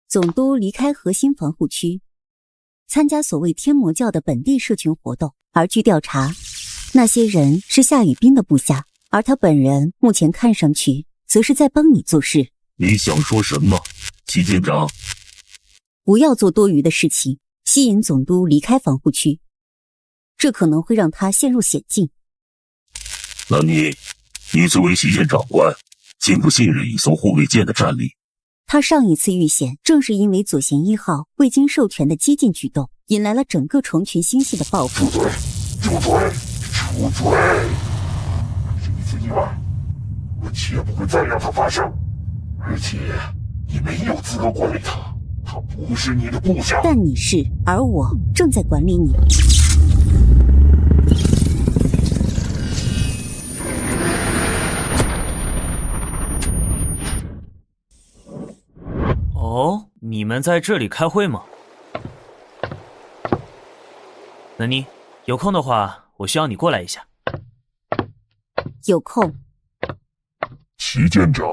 总督离开核心防护区，参加所谓天魔教的本地社群活动。而据调查，那些人是夏雨冰的部下，而他本人目前看上去则是在帮你做事。你想说什么，齐舰长？不要做多余的事情，吸引总督离开防护区，这可能会让他陷入险境。那你作为西舰长官，信不信任一艘护卫舰的战力？他上一次遇险，正是因为左舷1号未经授权的激进举动，引来了整个虫群星系的报复。出嘴！这一次意外，我绝不会再让它发生。而且，你没有资格管理它，它不是你的部下。但你是，而我正在管理你。哦，你们在这里开会吗？南妮，有空的话，我需要你过来一下。有空。齐舰长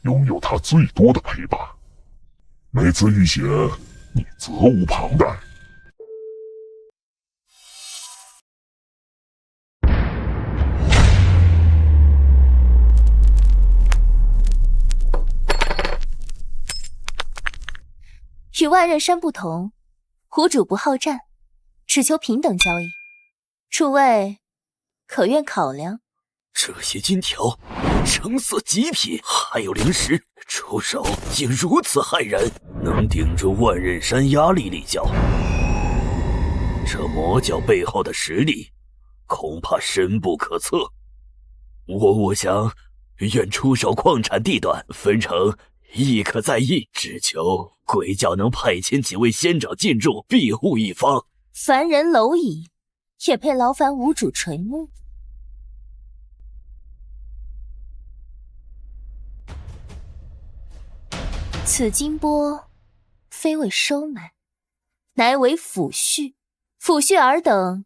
拥有他最多的陪伴，每次遇险，你责无旁贷。与万仞山不同，湖主不好战，只求平等交易。诸位可愿考量？这些金条，橙色极品，还有零食，出手竟如此骇人，能顶住万仞山压力力教。这魔教背后的实力，恐怕深不可测。我想，愿出手矿产地段，分成亦可在意，只求鬼教能派遣几位仙长进驻，庇护一方。凡人蝼蚁，也配劳烦无主垂暮？此金钵非为收买，乃为抚恤，抚恤尔等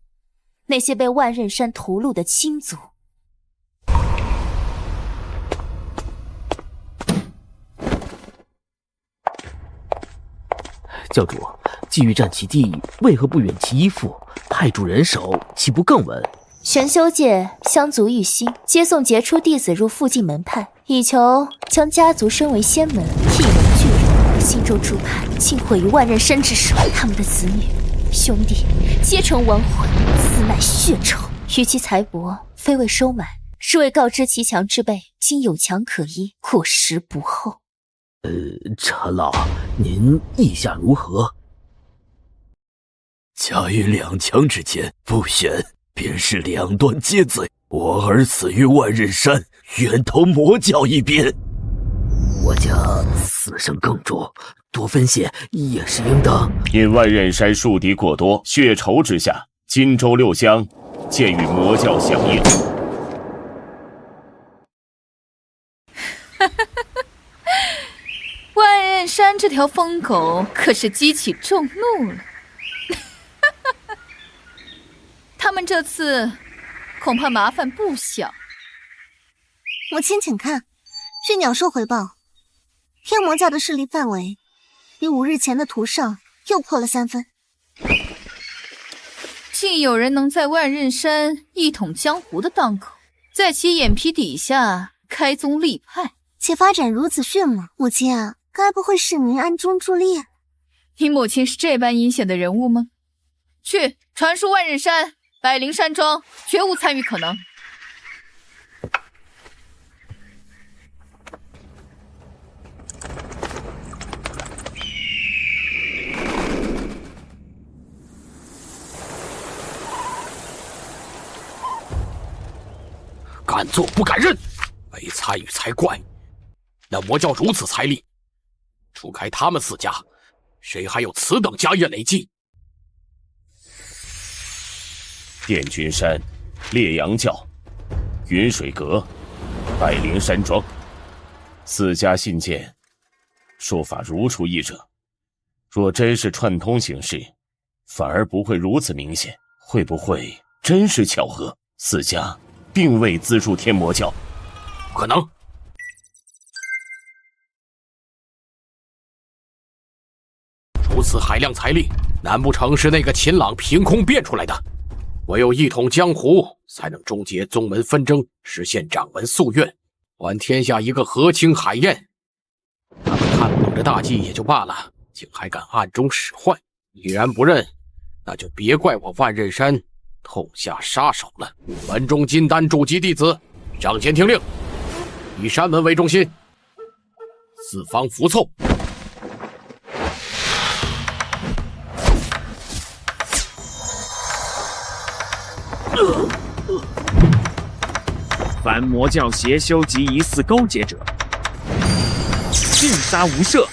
那些被万仞山屠戮的亲族。教主，既欲占其地，为何不远其依附，派驻人手，岂不更稳？玄修界相族育心，接送杰出弟子入附近门派，以求将家族升为仙门，一门巨人。心中诸派竟毁于万仞山之手，他们的子女、兄弟皆成亡魂，此乃血仇。与其财帛，非为收买，是为告知其强之辈，今有强可依，过时不候。陈老，您意下如何？假于两强之间，不选便是两端皆罪。我儿死于万仞山，愿投魔教一边。我家死生更重，多分些也是应当。因万仞山树敌过多，血仇之下，荆州6乡渐与魔教响应。万仞山这条疯狗可是激起众怒了，他们这次恐怕麻烦不小。母亲请看，据鸟兽回报，天魔教的势力范围比5日前的屠圣又破了3分。竟有人能在万仞山一统江湖的当口，在其眼皮底下开宗立派，且发展如此迅猛，母亲啊，该不会是您暗中助力？你母亲是这般阴险的人物吗？去传输万仞山、百灵山庄绝无参与可能。敢做不敢认，没参与才怪。那魔教如此财力，除开他们4家，谁还有此等家业累积？电君山、烈阳教、云水阁、百灵山庄4家信件，说法如出一辙。若真是串通行事，反而不会如此明显。会不会真是巧合？4家并未资助天魔教？不可能。如此海量财力，难不成是那个秦朗凭空变出来的？唯有一统江湖，才能终结宗门纷争，实现掌门夙愿，还天下一个和亲海晏。他们看不懂这大计也就罢了，竟还敢暗中使坏。既然不认，那就别怪我万仞山痛下杀手了。门中金丹主级弟子上前听令，以山门为中心，4方服凑。凡魔教邪修及疑似勾结者，尽杀无赦。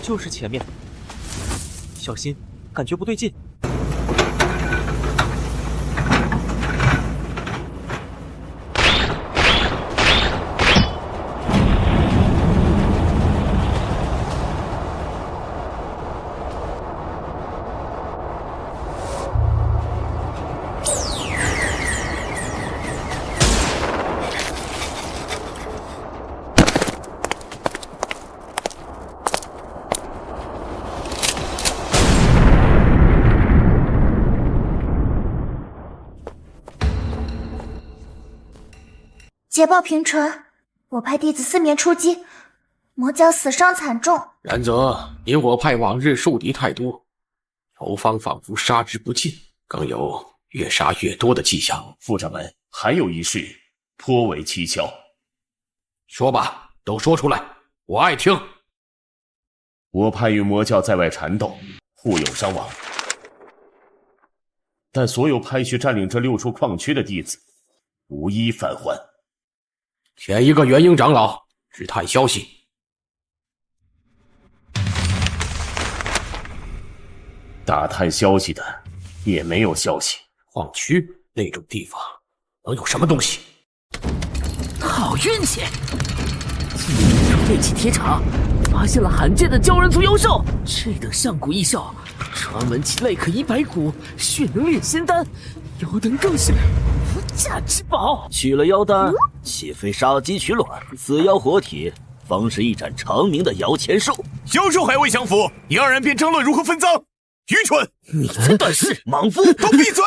就是前面，小心，感觉不对劲。捷报平传，我派弟子4面出击，魔教死伤惨重。然则因我派往日树敌太多，仇方仿佛杀之不尽，更有越杀越多的迹象。副掌门，还有一事颇为蹊跷。说吧，都说出来，我爱听。我派与魔教在外缠斗，互有伤亡，但所有派去占领这6处矿区的弟子，无一返还。前一个元婴长老只探消息，打探消息的也没有消息。矿区那种地方能有什么东西？好运气！今年废弃铁厂发现了罕见的鲛人族妖兽，这等上古异兽，传闻其类可100股，血能炼仙丹，有等更是价之宝。取了妖丹，岂非杀鸡取卵？死妖活体，方是一展长明的摇钱树。妖兽还未降服，你二人便争论如何分赃，愚蠢！你才短视，莽夫！都闭嘴！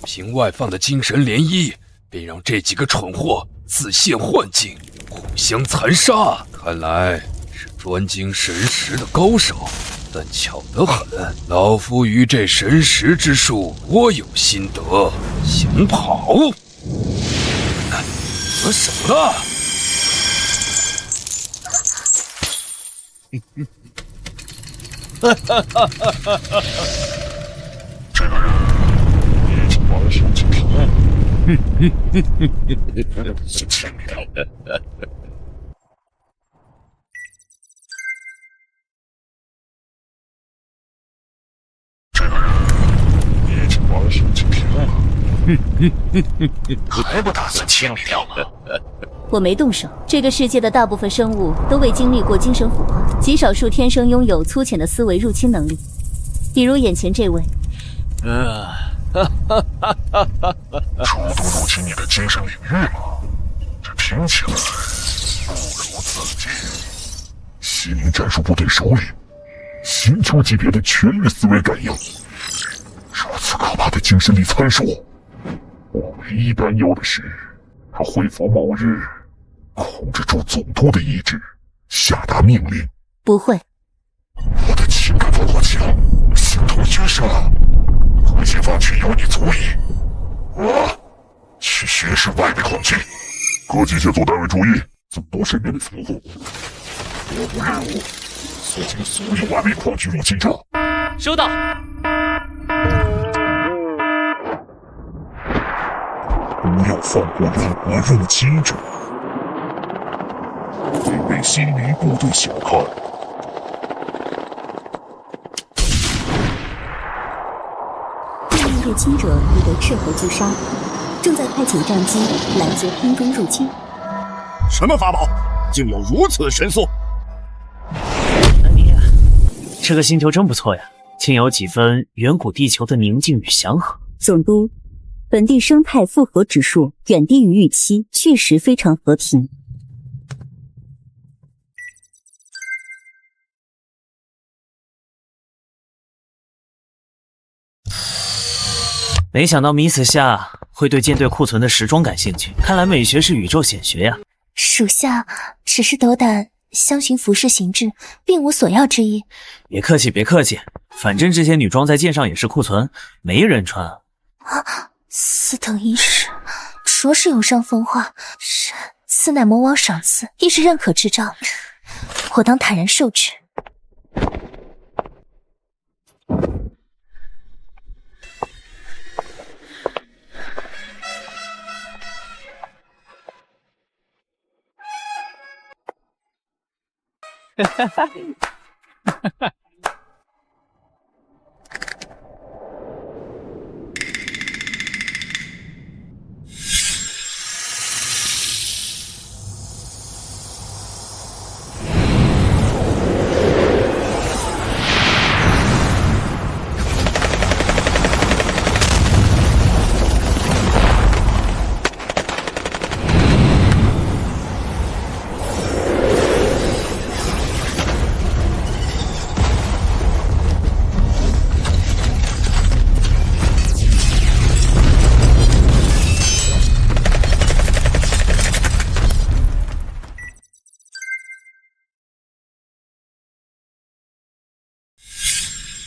凭外放的精神涟漪，便让这几个蠢货自陷幻境，互相残杀。看来是专精神识的高手，但巧得很，老夫于这神识之术颇有心得。想跑？得手了！这个人已经玩手机屏了。轻描。这个人已经玩手机屏了。还不打算清理掉吗？我没动手。这个世界的大部分生物都未经历过精神腐化，极少数天生拥有粗浅的思维入侵能力，比如眼前这位。初步入侵你的精神领域吗？这听起来不如自尽。西陵战术部队首领，星球级别的全域思维感应，如此可怕的精神力参数，我唯一担忧的是，他会否某日控制住总督的意志，下达命令？不会。我的情感防火墙形同虚设，回解放区有你足矣。去学识外围矿区，各机械组单位注意，总督身边的防护。我部任务：肃清所有外围矿区入侵者。收到。不要放过任何入侵者，别被西陵部队小看。入侵者已被斥候击杀，正在派遣战机拦截空中入侵。什么法宝，竟有如此神速？这个星球真不错呀，竟有几分远古地球的宁静与祥和。总督，本地生态复合指数远低于预期，确实非常和平。没想到米此下会对舰队库存的时装感兴趣，看来美学是宇宙显学呀。属下只是斗胆相信服饰形制，并无索要之意。别客气，别客气，反正这些女装在舰上也是库存，没人穿。啊，斯等一时，着实有伤风化。此乃魔王赏赐，亦是认可之兆，我当坦然受之。哈哈哈哈！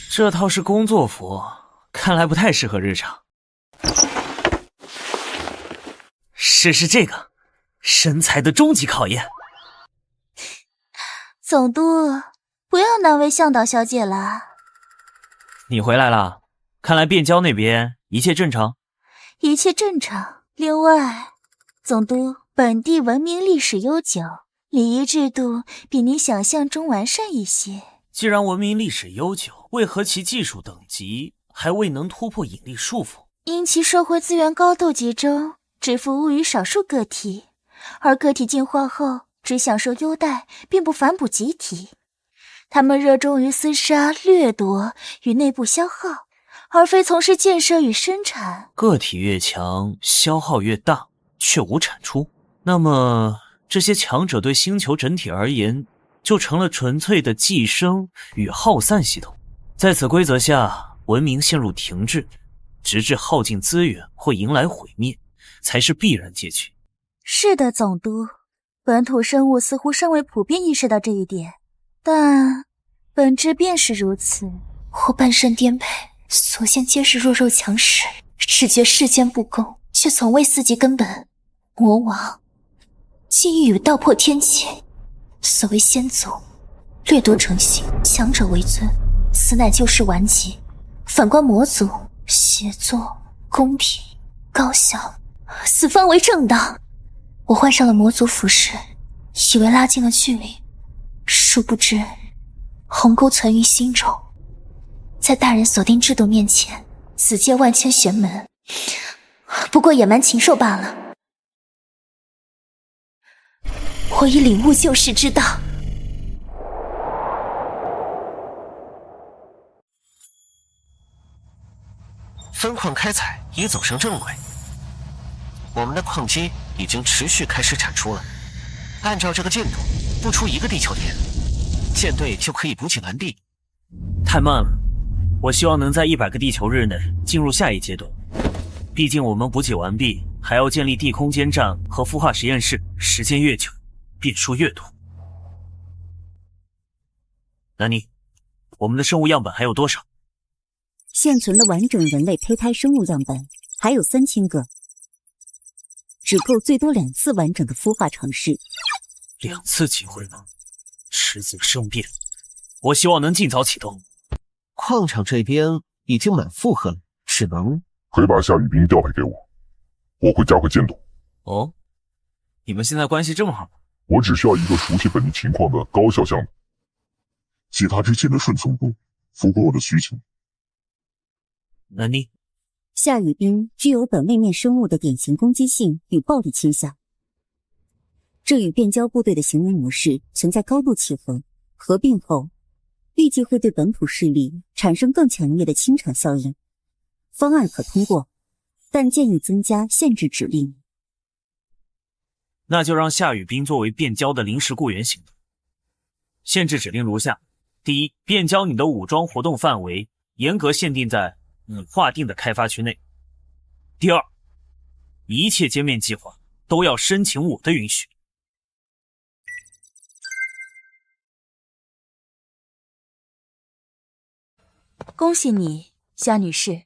这套是工作服，看来不太适合日常。试试这个，身材的终极考验。总督，不要难为向导小姐了。你回来了，看来汴郊那边一切正常。一切正常。另外，总督，本地文明历史悠久，礼仪制度比你想象中完善一些。既然文明历史悠久，为何其技术等级还未能突破引力束缚？因其社会资源高度集中，只服务于少数个体，而个体进化后只享受优待，并不反哺集体。他们热衷于厮杀、掠夺与内部消耗，而非从事建设与生产。个体越强，消耗越大，却无产出。那么，这些强者对星球整体而言，就成了纯粹的寄生与耗散系统。在此规则下，文明陷入停滞，直至耗尽资源或迎来毁灭，才是必然结局。是的，总督，本土生物似乎尚未普遍意识到这一点，但本质便是如此。我半生颠沛，所见皆是弱肉强食，只觉世间不公，却从未思及根本。魔王既欲与道破天堑，所谓先祖掠夺成性，强者为尊，此乃旧事顽疾。反观魔族，协作、公平、高效，此方为正道。我换上了魔族服饰，以为拉近了距离，殊不知鸿沟存于心中。在大人锁定制度面前，此界万千玄门，不过野蛮禽兽罢了。我已领悟救世之道。分矿开采已走上正轨，我们的矿机已经持续开始产出了。按照这个进度，不出1个地球天，舰队就可以补给完毕。太慢了，我希望能在100个地球日内进入下一阶段。毕竟我们补给完毕，还要建立地空间站和孵化实验室，时间越久，变数越多。南妮，我们的生物样本还有多少？现存的完整人类胚胎生物样本还有3000个，只够最多2次完整的孵化尝试。2次机会吗？迟早生变，我希望能尽早启动。矿场这边已经满负荷了，只能可以把夏雨冰调配给我，我会加快进度。哦，你们现在关系这么好吗？我只需要一个熟悉本地情况的高效项目，其他之间的顺从度符合我的需求。南妮，夏雨冰具有本位面生物的典型攻击性与暴力倾向，这与变交部队的行为模式存在高度契合，合并后预计会对本土势力产生更强烈的清场效应。方案可通过，但建议增加限制指令。那就让夏雨冰作为变交的临时雇员行动。限制指令如下：第一，变交你的武装活动范围严格限定在你划定的开发区内。第二，一切歼灭计划都要申请我的允许。恭喜你，夏女士。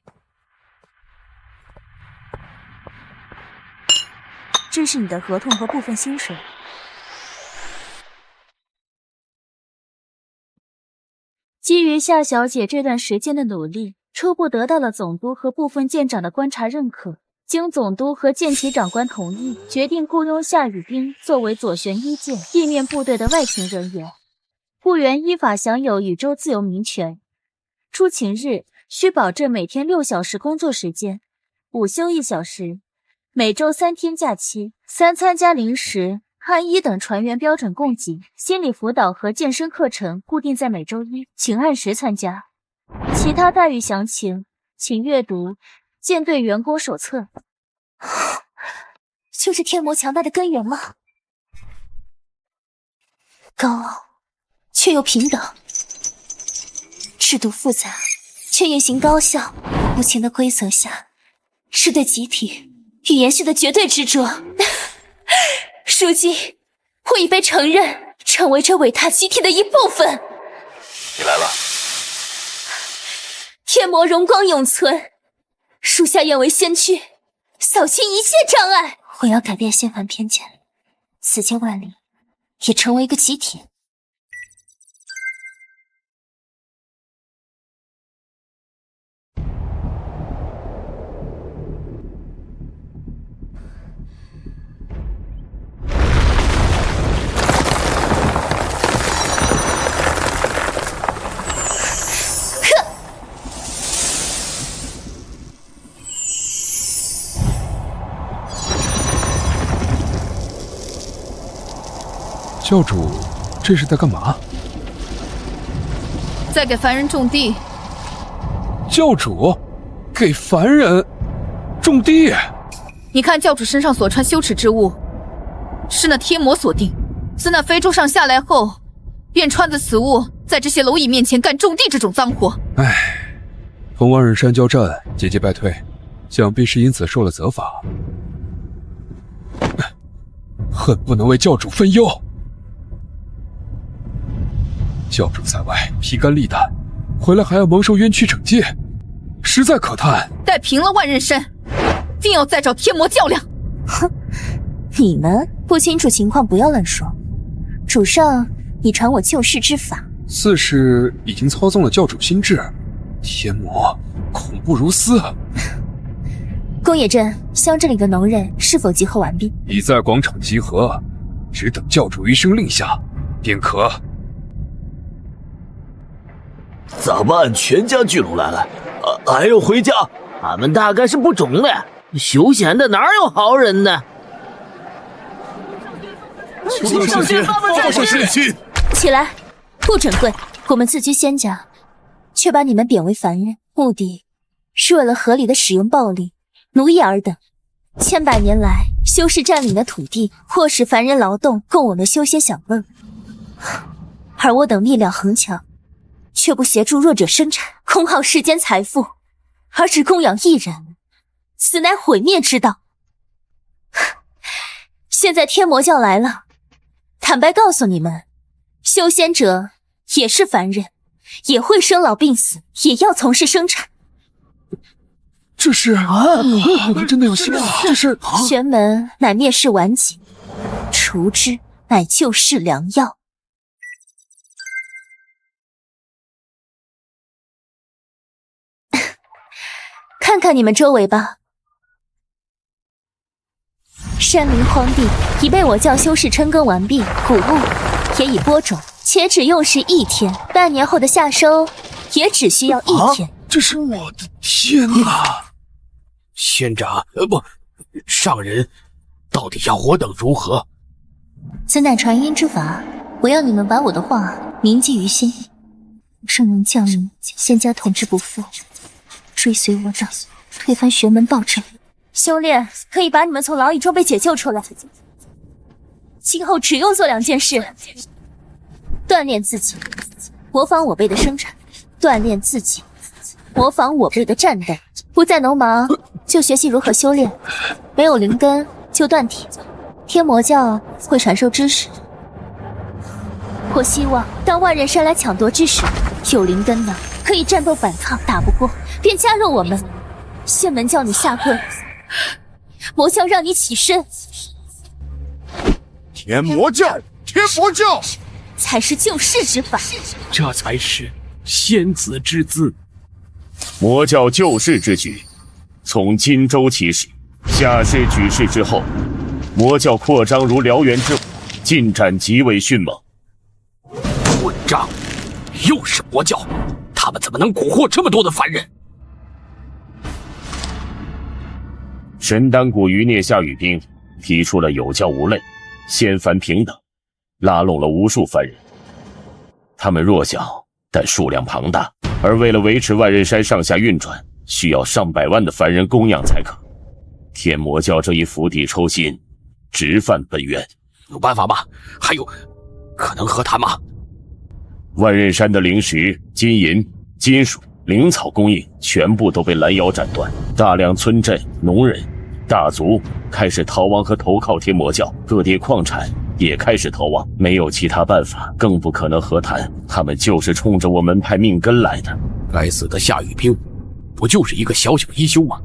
这是你的合同和部分薪水。基于夏小姐这段时间的努力，初步得到了总督和部分舰长的观察认可。经总督和舰旗长官同意，决定雇佣夏雨冰作为左旋一舰地面部队的外勤人员。雇员依法享有宇宙自由民权。出勤日需保证每天6小时工作时间，午休1小时，每周3天假期，3餐加零食，按1等船员标准供给。心理辅导和健身课程固定在每周1，请按时参加。其他待遇详情，请阅读舰队员工手册。就是天魔强大的根源吗？高傲却又平等，制度复杂却运行高效。目前的规则下，是对集体与延续的绝对执着。如今，我已被承认，成为这伟大集体的一部分。你来了。天魔荣光永存，属下愿为先驱，扫清一切障碍。我要改变仙凡偏见， 4千万里也成为一个集体。教主，这是在干嘛？在给凡人种地。教主，给凡人种地？你看教主身上所穿羞耻之物，是那天魔所定。自那非洲上下来后，便穿着此物，在这些蝼蚁面前干种地这种脏活。唉，同万仞山交战，节节败退，想必是因此受了责罚。恨不能为教主分忧。教主在外披肝沥胆，回来还要蒙受冤屈惩戒，实在可叹。待平了万仞山，定要再找天魔较量。哼，你们不清楚情况不要乱说。主上已传我救世之法，似是已经操纵了教主心智，天魔恐怖如斯。宫野镇乡镇里的农人是否集合完毕？已在广场集合，只等教主一声令下，便可。咋办？全家聚拢来了，还要回家？俺们大概是不中了，休闲的哪有好人呢？求圣君，放下圣心！起来，不准跪！我们自居仙家，却把你们贬为凡人，目的是为了合理的使用暴力、奴役尔等。千百年来，修士占领的土地，迫使凡人劳动，供我们修仙享乐。而我等力量横强，却不协助弱者生产，空耗世间财富，而只供养一人，此乃毁灭之道。现在天魔教来了，坦白告诉你们，修仙者也是凡人，也会生老病死，也要从事生产。这是真的有希望，这是玄门乃灭世顽疾，除之乃救世良药。看看你们周围吧，山林荒地已被我教修士琛耕完毕，谷物也已播种，且只用时1天，半年后的夏收也只需要1天。这是我的天哪！仙长，不，上人，到底要我等如何？此乃传音之法，我要你们把我的话铭记于心，圣人降临，仙家统治不复，追随我等，推翻玄门暴政。修炼可以把你们从牢狱中被解救出来，今后只用做2件事：锻炼自己，模仿我辈的生产；锻炼自己，模仿我辈的战斗。不再农忙，就学习如何修炼；没有灵根就断体。天魔教会传授知识，我希望当万仞山来抢夺之时，有灵根的可以战斗反抗，打不过便加入我们。仙门叫你下跪，魔教让你起身。天魔教，天魔教才是救世之法，这才是仙子之姿。魔教救世之举，从荆州起始，夏氏举世之后，魔教扩张如燎原之火，进展极为迅猛。混账！又是魔教，他们怎么能蛊惑这么多的凡人？神丹谷余孽下雨兵提出了有教无类、仙凡平等，拉拢了无数凡人。他们弱小，但数量庞大，而为了维持万仞山上下运转，需要上百万的凡人供养才可。天魔教这一釜底抽薪，直犯本源。有办法吗？还有，可能和谈吗？万仞山的灵石、金银、金属、灵草供应全部都被拦腰斩断，大量村镇、农人、大族开始逃亡和投靠天魔教，各地矿产也开始逃亡，没有其他办法，更不可能和谈，他们就是冲着我门派命根来的。该死的夏雨冰，不就是一个小小一休吗？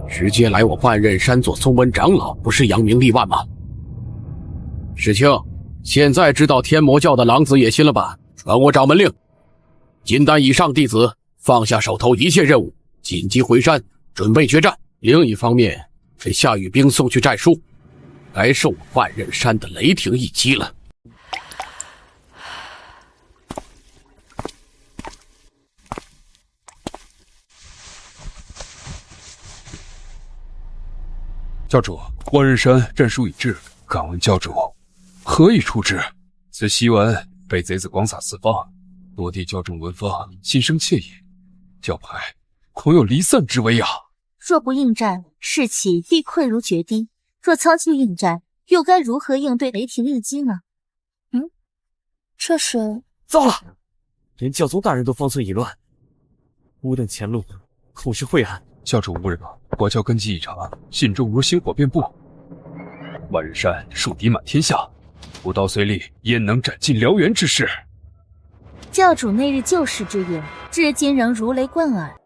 直接来我万仞山做宗门长老，不是扬名立万吗？世清，现在知道天魔教的狼子野心了吧？传我掌门令，金丹以上弟子放下手头一切任务，紧急回山，准备决战。另一方面，给夏雨冰送去战书，该受万仞山的雷霆一击了。教主，万仞山战书已至，敢问教主何以处置？此檄文被贼子广撒四方，多地教众闻风心生怯意，教派恐有离散之危啊！若不应战，士气必溃如决堤；若操弃应战，又该如何应对雷霆一击呢？这是糟了，连教宗大人都方寸已乱，吾等前路恐是晦暗。教主勿扰，国教根基已长，信众如星火遍布。万仞山树敌满天下，不刀虽利，焉能斩尽燎原之势？教主那日救世之言，至今仍如雷贯耳。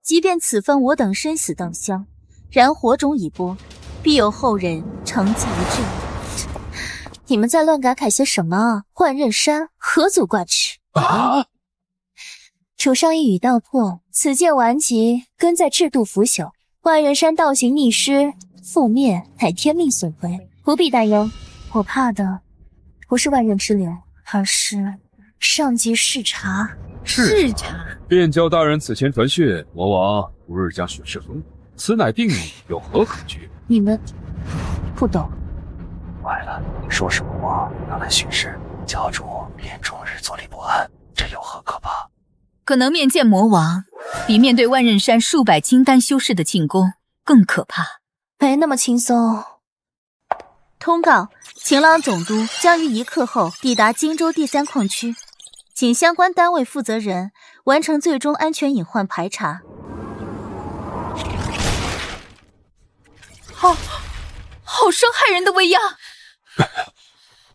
即便此番我等身死道消，然火种已播，必有后人承继一志。你们在乱感慨些什么啊？万仞山何足挂齿啊！主上一语道破，此剑顽疾，根在制度腐朽。万仞山道行逆施，覆灭乃天命所为，不必担忧。我怕的不是万仞之流，而是上级视察。视察，便教大人此前传讯，魔王不日将雪释封，此乃定力，有何可惧？你们不懂。坏了，你说是魔王要来巡视，教主便终日坐立不安，这有何可怕？可能面见魔王，比面对万仞山数百金丹修士的进攻更可怕。没那么轻松。通告：情郎总督将于1刻后抵达荆州第3矿区，请相关单位负责人完成最终安全隐患排查。好伤害人的威压！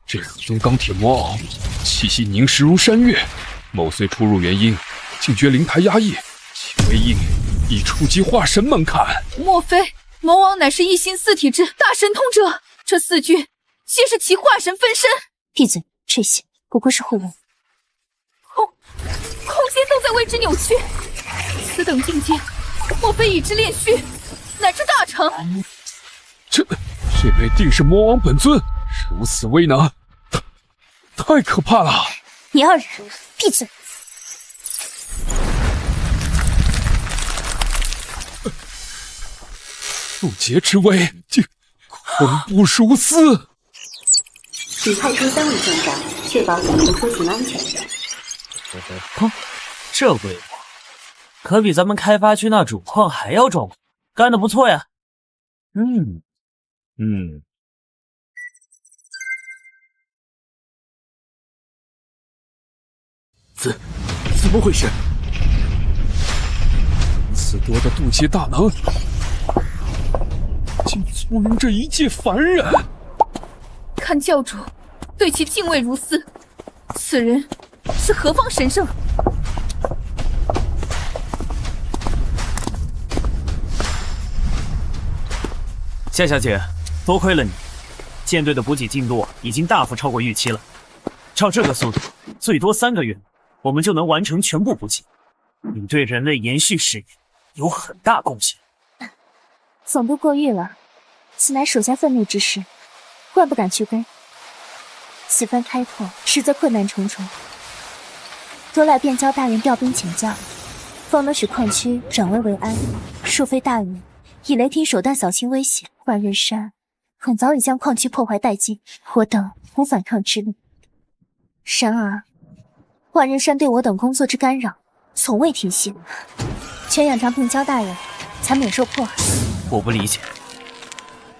这个尊钢铁魔鳌，气息凝实如山岳，某虽出入元婴，竟觉灵台压抑，其威应已触及化神门槛。莫非魔王乃是一心四体之大神通者？这4具皆是其化神分身。闭嘴，这些不过是护卫。空间都在为之扭曲，此等境界，莫非已至炼虚，乃至大成？这位定是魔王本尊，如此威能，太可怕了！你二人闭嘴！不劫之威，竟恐怖殊死！已派出3位舰长，确保小童出行安全。这规模，可比咱们开发区那主矿还要壮观，干得不错呀！怎么回事？此多的渡劫大能，竟聪明这一介凡人。看教主对其敬畏如斯，此人是何方神圣？夏小姐，多亏了你，舰队的补给进度已经大幅超过预期了。照这个速度，最多3个月，我们就能完成全部补给。你对人类延续事业有很大贡献。总督过誉了，此乃属下分内之事，万不敢去跟。此番开拓实则困难重重，多赖便教大人调兵请教，方能使矿区转危为安。若非大人以雷霆手段扫清威胁，万仞山恐早已将矿区破坏殆尽，我等无反抗之力。然而万仞山对我等工作之干扰从未停歇，全仰仗并教大人才免受迫害。我不理解，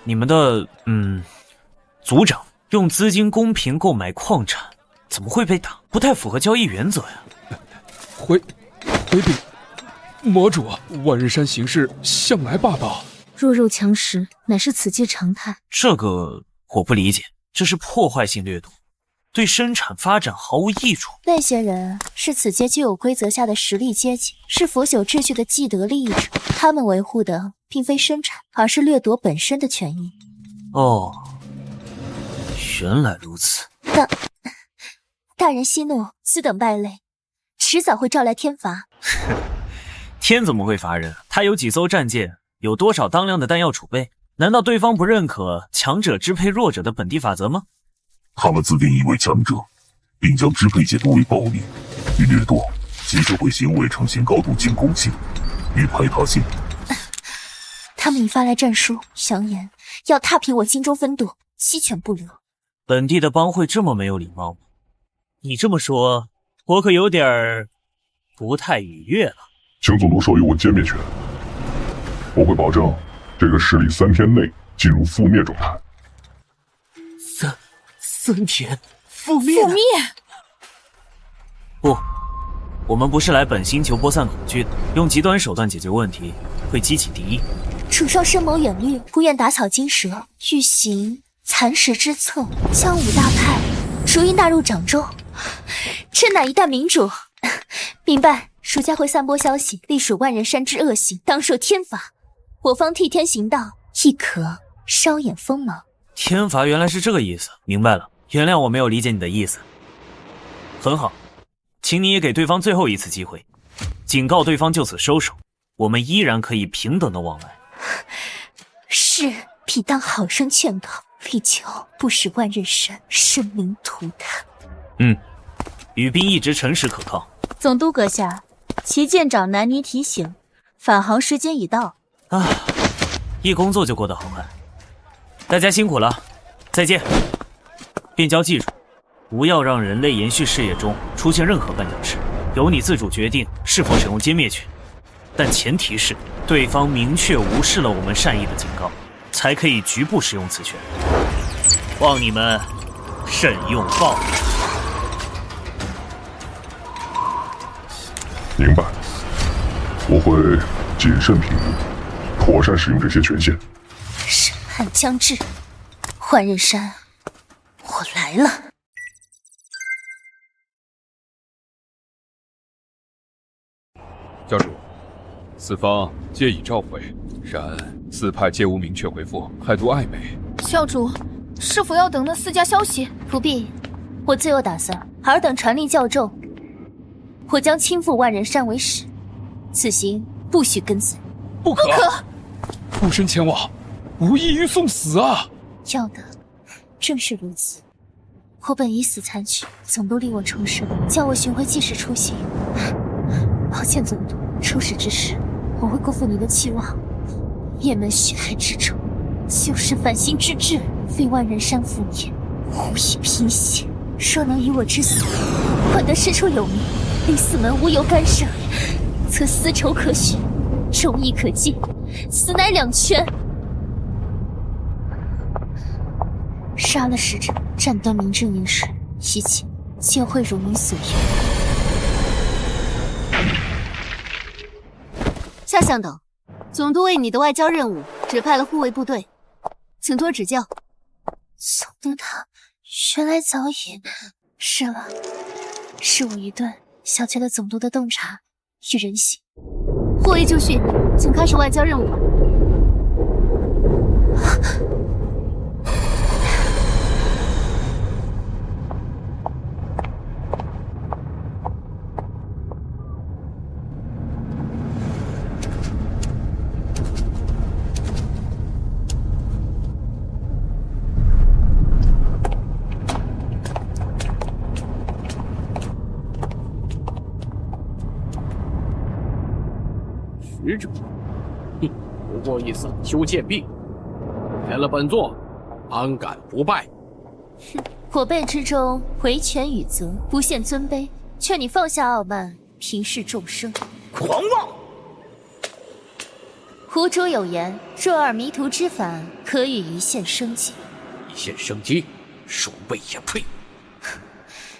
你们的族长用资金公平购买矿产，怎么会被打？不太符合交易原则呀！回禀魔主，万仞山行事向来霸道，弱肉强食乃是此界常态。这个我不理解，这是破坏性掠夺，对生产发展毫无益处。那些人是此界旧有规则下的实力阶级，是腐朽秩序的既得利益者，他们维护的并非生产，而是掠夺本身的权益。哦，原来如此。大人息怒，此等败类，迟早会招来天罚。天怎么会罚人？他有几艘战舰，有多少当量的弹药储备？难道对方不认可强者支配弱者的本地法则吗？他们自定义为强者，并将支配解读为暴力与掠夺，其社会行为呈现高度进攻性与排他性。他们已发来战书，扬言要踏平我京中分舵，鸡犬不留。本地的帮会这么没有礼貌吗？你这么说，我可有点不太愉悦了。请总督授予我歼灭权，我会保证这个势力3天内进入覆灭状态。3天覆灭？不，我们不是来本星球播散恐惧的，用极端手段解决问题会激起敌意。主上深谋远虑，不愿打草惊蛇，欲行蚕食之策，将5大派逐一纳入掌中，这乃一代民主。明白，属下会散播消息，隶属万人山之恶行，当受天罚。我方替天行道，亦可稍掩锋芒。天罚原来是这个意思，明白了。原谅我没有理解你的意思。很好，请你也给对方最后一次机会，警告对方就此收手，我们依然可以平等的往来。是，必当好生劝告，力求不使万仞山生灵涂炭。羽兵一直诚实可靠。总督阁下，齐舰长南尼提醒，返航时间已到。一工作就过得好快，大家辛苦了，再见。便交记住，不要让人类延续事业中出现任何绊脚石，由你自主决定是否使用歼灭权，但前提是对方明确无视了我们善意的警告，才可以局部使用此权。望你们慎用暴力。明白，我会谨慎评估，妥善使用这些权限。审判将至，万仞山，我来了。教主，四方皆已召回，然四派皆无明确回复，态度暧昧。教主，是否要等那4家消息？不必，我自有打算。尔等传令较重，我将亲赴万仞山为使，此行不许跟随。不可！孤身前往，无异于送死啊！要的正是如此。我本以死参取，总督立我重生，叫我寻回济世初心。抱歉，总督，出使之时，我会辜负你的期望。雁门血海之仇，就是反心之志，非万仞山覆灭，无以平息。若能以我之死换得师出有名，令四门无由干涉，则丝绸可许，忠义可继，此乃两全。杀了使者，斩断名正言顺，一切皆会如您所愿。夏向导，总督为你的外交任务指派了护卫部队，请多指教。总督他原来早已是了，是我愚钝，小觑了总督的洞察与人性。护卫就绪，请开始外交任务吧。使者，不过一散修剑壁，填了本座，安敢不拜？我辈之中唯权与责，不限尊卑，劝你放下傲慢，平视众生。狂妄！胡主有言，若尔迷途知返，可以一线生机。一线生机，鼠辈也配！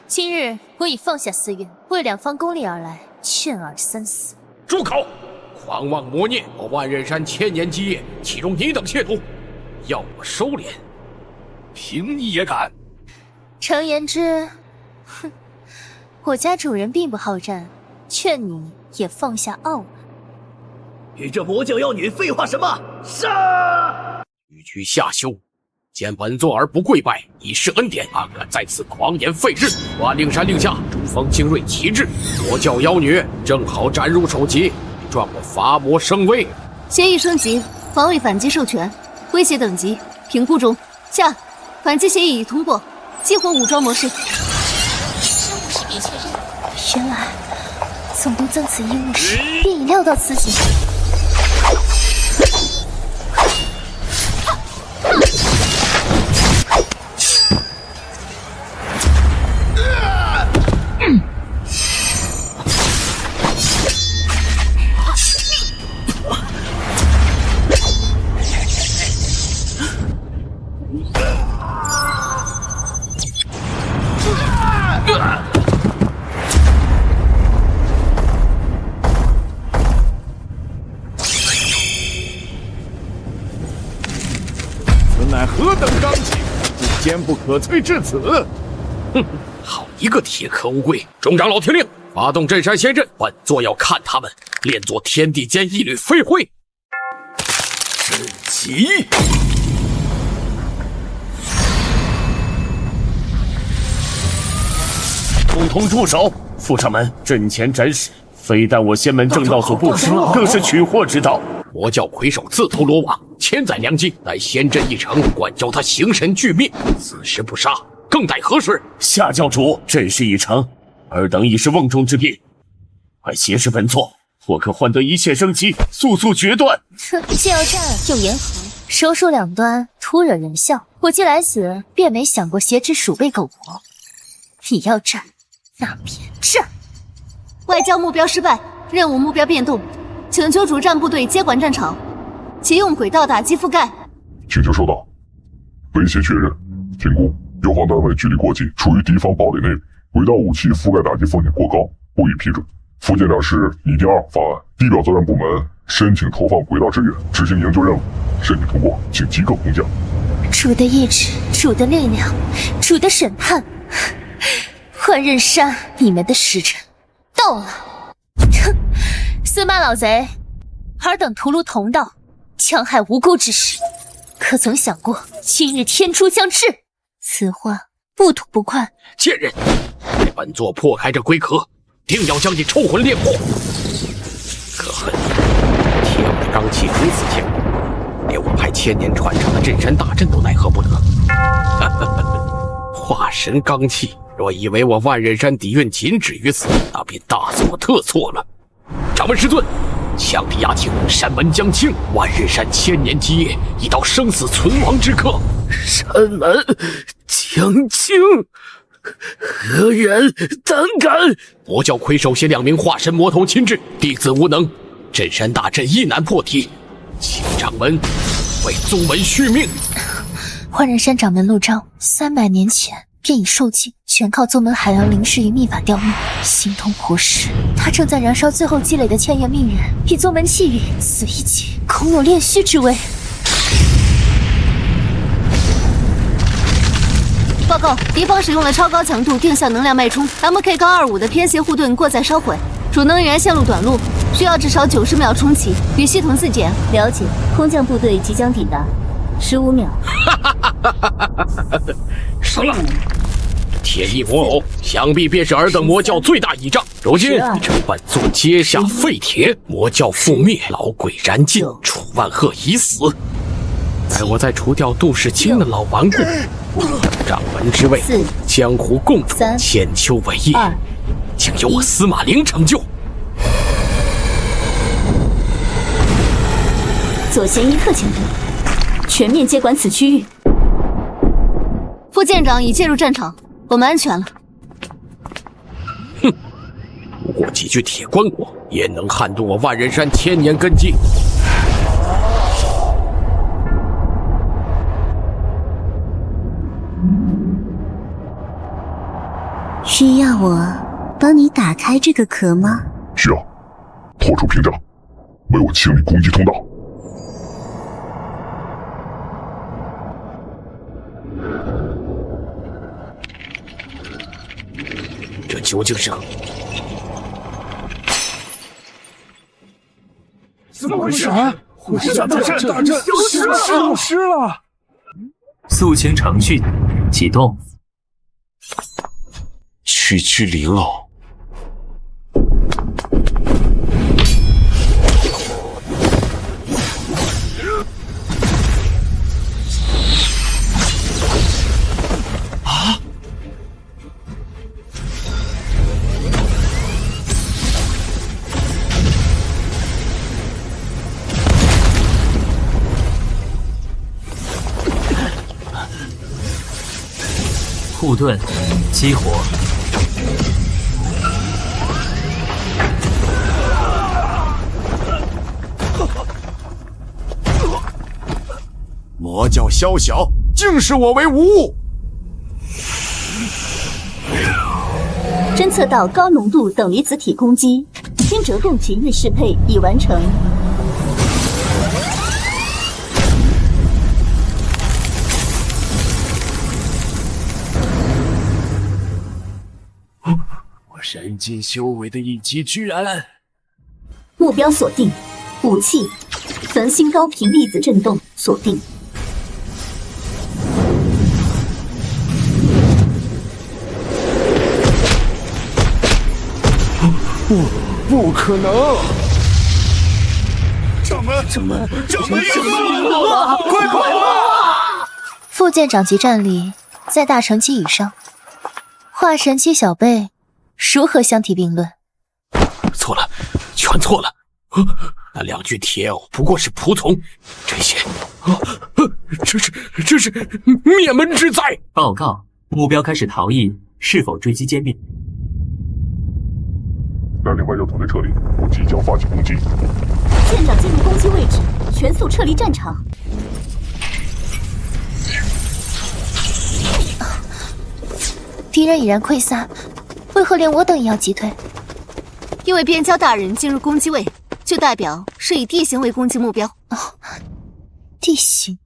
今日我已放下私怨，为两方公利而来，劝尔三思。住口！狂妄魔孽！我万仞山千年基业，岂容你等亵渎？要我收敛，凭你也敢？常言之，哼，我家主人并不好战，劝你也放下傲慢。与这魔教妖女废话什么？杀！区区下修，见本座而不跪拜，以示恩典，安敢在此狂言废日？万灵山令下，中方精锐旗帜，魔教妖女正好斩入首级，壮我伐魔声威。协议升级，防卫反击授权，威胁等级评估中。下，反击协议已通过，激活武装模式。生物识别确认，原来总督赠此医物时便已料到此景。乃何等罡气，坚不可摧至此！哼，好一个铁壳乌龟！众长老听令，发动镇山仙阵，本座要看他们练作天地间一缕飞灰。阵起！统统住手！副掌门，阵前斩使，非但我仙门正道所不知，更是取祸之道。魔教魁首自投罗网，千载良机，乃仙阵一成，管教他形神俱灭。此时不杀，更待何时？夏教主，阵势已成，尔等已是瓮中之鳖，快挟持本座，或可换得一切生机，速速决断。既要战又言和，手术两端突惹人笑。我既来此，便没想过挟持鼠辈苟活。你要战，那便战。外交目标失败，任务目标变动。请求主战部队接管战场，启用轨道打击覆盖。请求收到。威胁确认。评估友方单位距离过近，处于敌方堡垒内，轨道武器覆盖打击风险过高，不予批准。附件2是拟定2方案，地表作战部门申请投放轨道支援，执行营救任务。申请通过，请即刻空降。主的意志，主的力量，主的审判。换刃山，你们的时辰到了。哼！司马老贼，尔等屠戮同道，戕害无辜之事，可曾想过今日天诛将至？此话不吐不快。贱人，待本座破开这龟壳，定要将你抽魂炼魄。可恨天武的罡气如此坚固，连我派千年传承的镇山大阵都奈何不得。化神罡气，若以为我万仞山底蕴仅止于此，那便大错特错了。掌门师尊，强力压境，山门将倾，万仞山千年基业已到生死存亡之刻。山门将倾，何人胆敢？魔教魁首携2名化神魔头亲至，弟子无能，镇山大阵亦难破题，请掌门为宗门续命。万仞山掌门陆昭300年前便已受尽，全靠宗门海洋灵石与秘法吊命，形同活尸。他正在燃烧最后积累的千元命元，以宗门气运，此一击恐有炼虚之危。报告，敌方使用了超高强度定向能量脉冲 ，MK 高25的偏斜护盾过载烧毁，主能源线路短路，需要至少90秒重启，与系统自检。了解，空降部队即将抵达，15秒。杀了！铁翼魔偶，想必便是尔等魔教最大倚仗。如今趁本座接下废铁，魔教覆灭，老鬼燃尽，楚万鹤已死。待我再除掉杜世清的老顽固，掌门之位，江湖共主，千秋伟业，请由我司马灵成就。左贤一刻前锋，全面接管此区域。副舰长已介入战场，我们安全了。哼，不过几具铁棺椁，也能撼动我万仞山千年根基。需要我帮你打开这个壳吗？需要，破除屏障，为我清理攻击通道。这究竟是？怎么回事？护士大阵消失了！速清程序启动。区区灵偶，啊！护盾激活。魔教宵小，竟视我为无物！侦测到高浓度等离子体攻击，天折共情域适配已完成。我神境修为的一击居然……目标锁定，武器繁星高频粒子震动锁定。不可能！掌门赢了！快跑！副舰长级战力在大成期以上，化神期小辈如何相提并论？错了，全错了！那两具铁偶不过是仆从，这些，这是灭门之灾！报告，目标开始逃逸，是否追击歼灭？带领外交团队撤离，我即将发起攻击。舰长进入攻击位置，全速撤离战场。敌人已然溃散，为何连我等也要击退？因为边疆大人进入攻击位，就代表是以地形为攻击目标。哦，地形。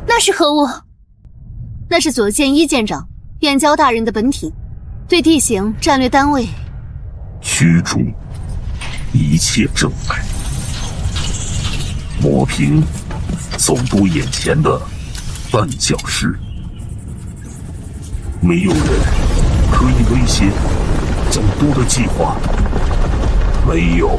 那是何物？那是左剑一舰长燕郊大人的本体，对地形战略单位驱逐一切正脉。磨平总督眼前的绊脚石，没有人可以威胁总督的计划，没有。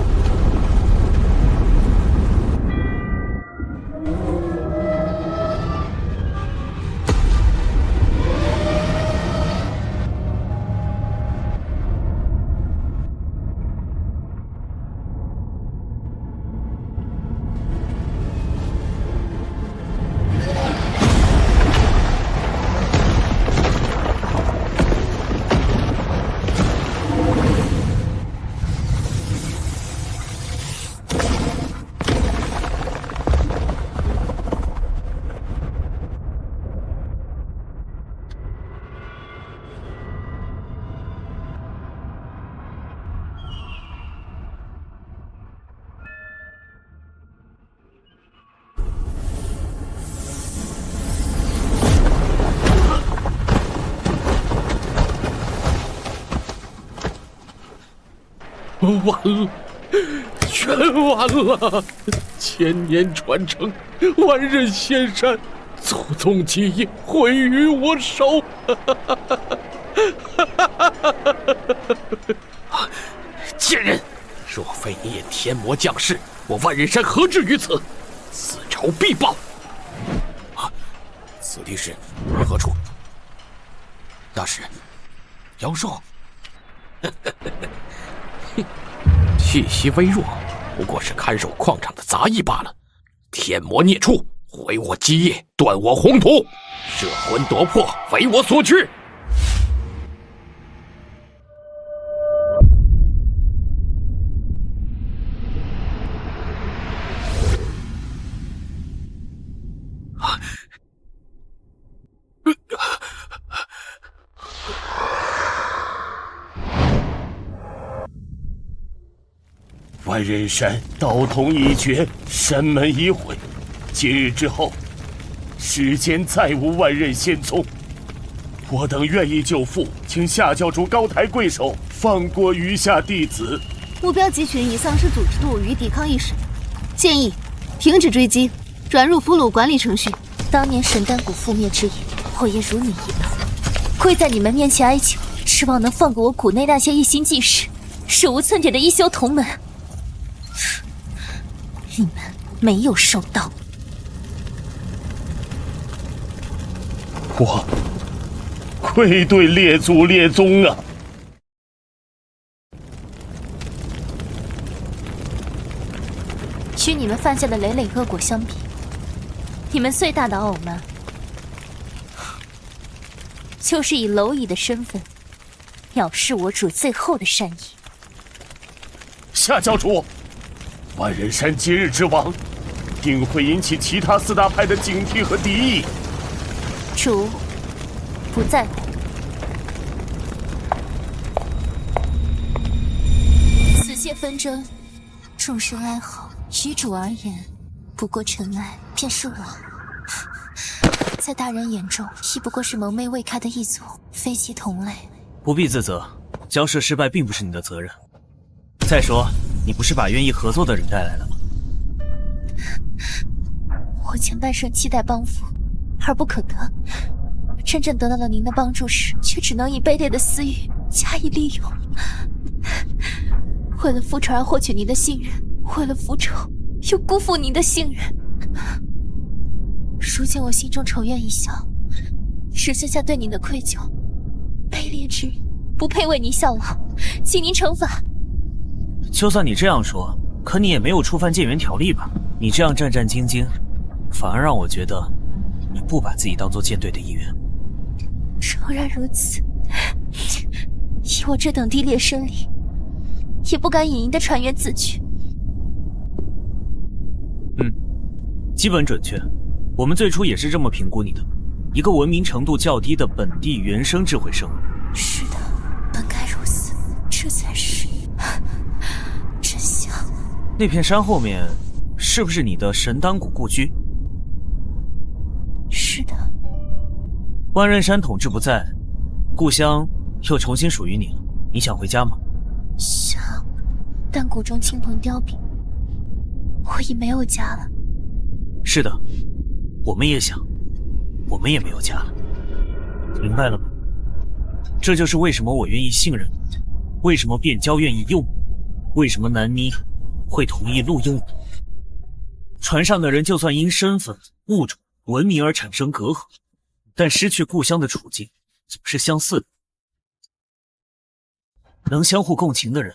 完了，全完了！千年传承，万仞仙山，祖宗基业毁于我手！贱人！若非你也天魔降世，我万仞山何至于此？此仇必报！此地是何处？大师，妖兽。气息微弱，不过是看守矿场的杂役罢了。天魔孽畜，毁我基业，断我宏图，摄魂夺魄，为我所趋。万仞山道统已绝，山门已毁。今日之后，世间再无万仞仙宗。我等愿意救父，请夏教主高抬贵手，放过余下弟子。目标集群已丧失组织度与抵抗意识，建议停止追击，转入俘虏管理程序。当年神丹谷覆灭之役，我也如你一般，跪在你们面前哀求，指望能放过我谷内那些一心济世、手无寸铁的一休同门。你们没有收到。我愧对列祖列宗啊！与你们犯下的累累恶果相比，你们最大的傲慢，就是以蝼蚁的身份藐视我主最后的善意。夏教主，万仞山今日之亡，定会引起其他4大派的警惕和敌意。主不在乎。此切纷争，众生哀嚎，于主而言，不过尘埃，便是网。在大人眼中，亦不过是蒙昧未开的一族，非其同类。不必自责，交涉失败并不是你的责任。再说，你不是把愿意合作的人带来了吗？我前半生期待帮扶，而不可得。真正得到了您的帮助时，却只能以卑劣的私欲加以利用。为了复仇而获取您的信任，为了复仇又辜负您的信任。如今我心中仇怨已消，只剩下对您的愧疚。卑劣之人，不配为您效劳，请您惩罚。就算你这样说，可你也没有触犯建元条例吧？你这样战战兢兢，反而让我觉得你不把自己当做舰队的一员。诚然如此，以我这等低劣生灵，也不敢以您的船员自居。基本准确。我们最初也是这么评估你的，一个文明程度较低的本地原生智慧生物。是的，本该如此，这才是真相。那片山后面，是不是你的神丹谷故居？是的。万仞山统治不在，故乡又重新属于你了。你想回家吗？想，但谷中亲朋凋敝，我已没有家了。是的，我们也想，我们也没有家了。明白了吗？这就是为什么我愿意信任你，为什么变交愿意用你，为什么南妮会同意录用你。船上的人就算因身份、物种、文明而产生隔阂，但失去故乡的处境总是相似的。能相互共情的人，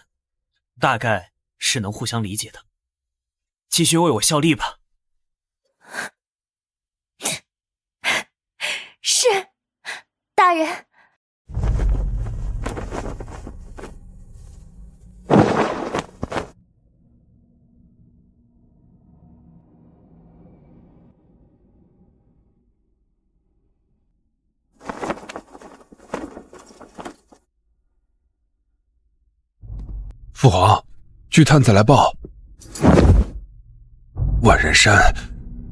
大概是能互相理解的。继续为我效力吧。是，大人。父皇，据探子来报，万仞山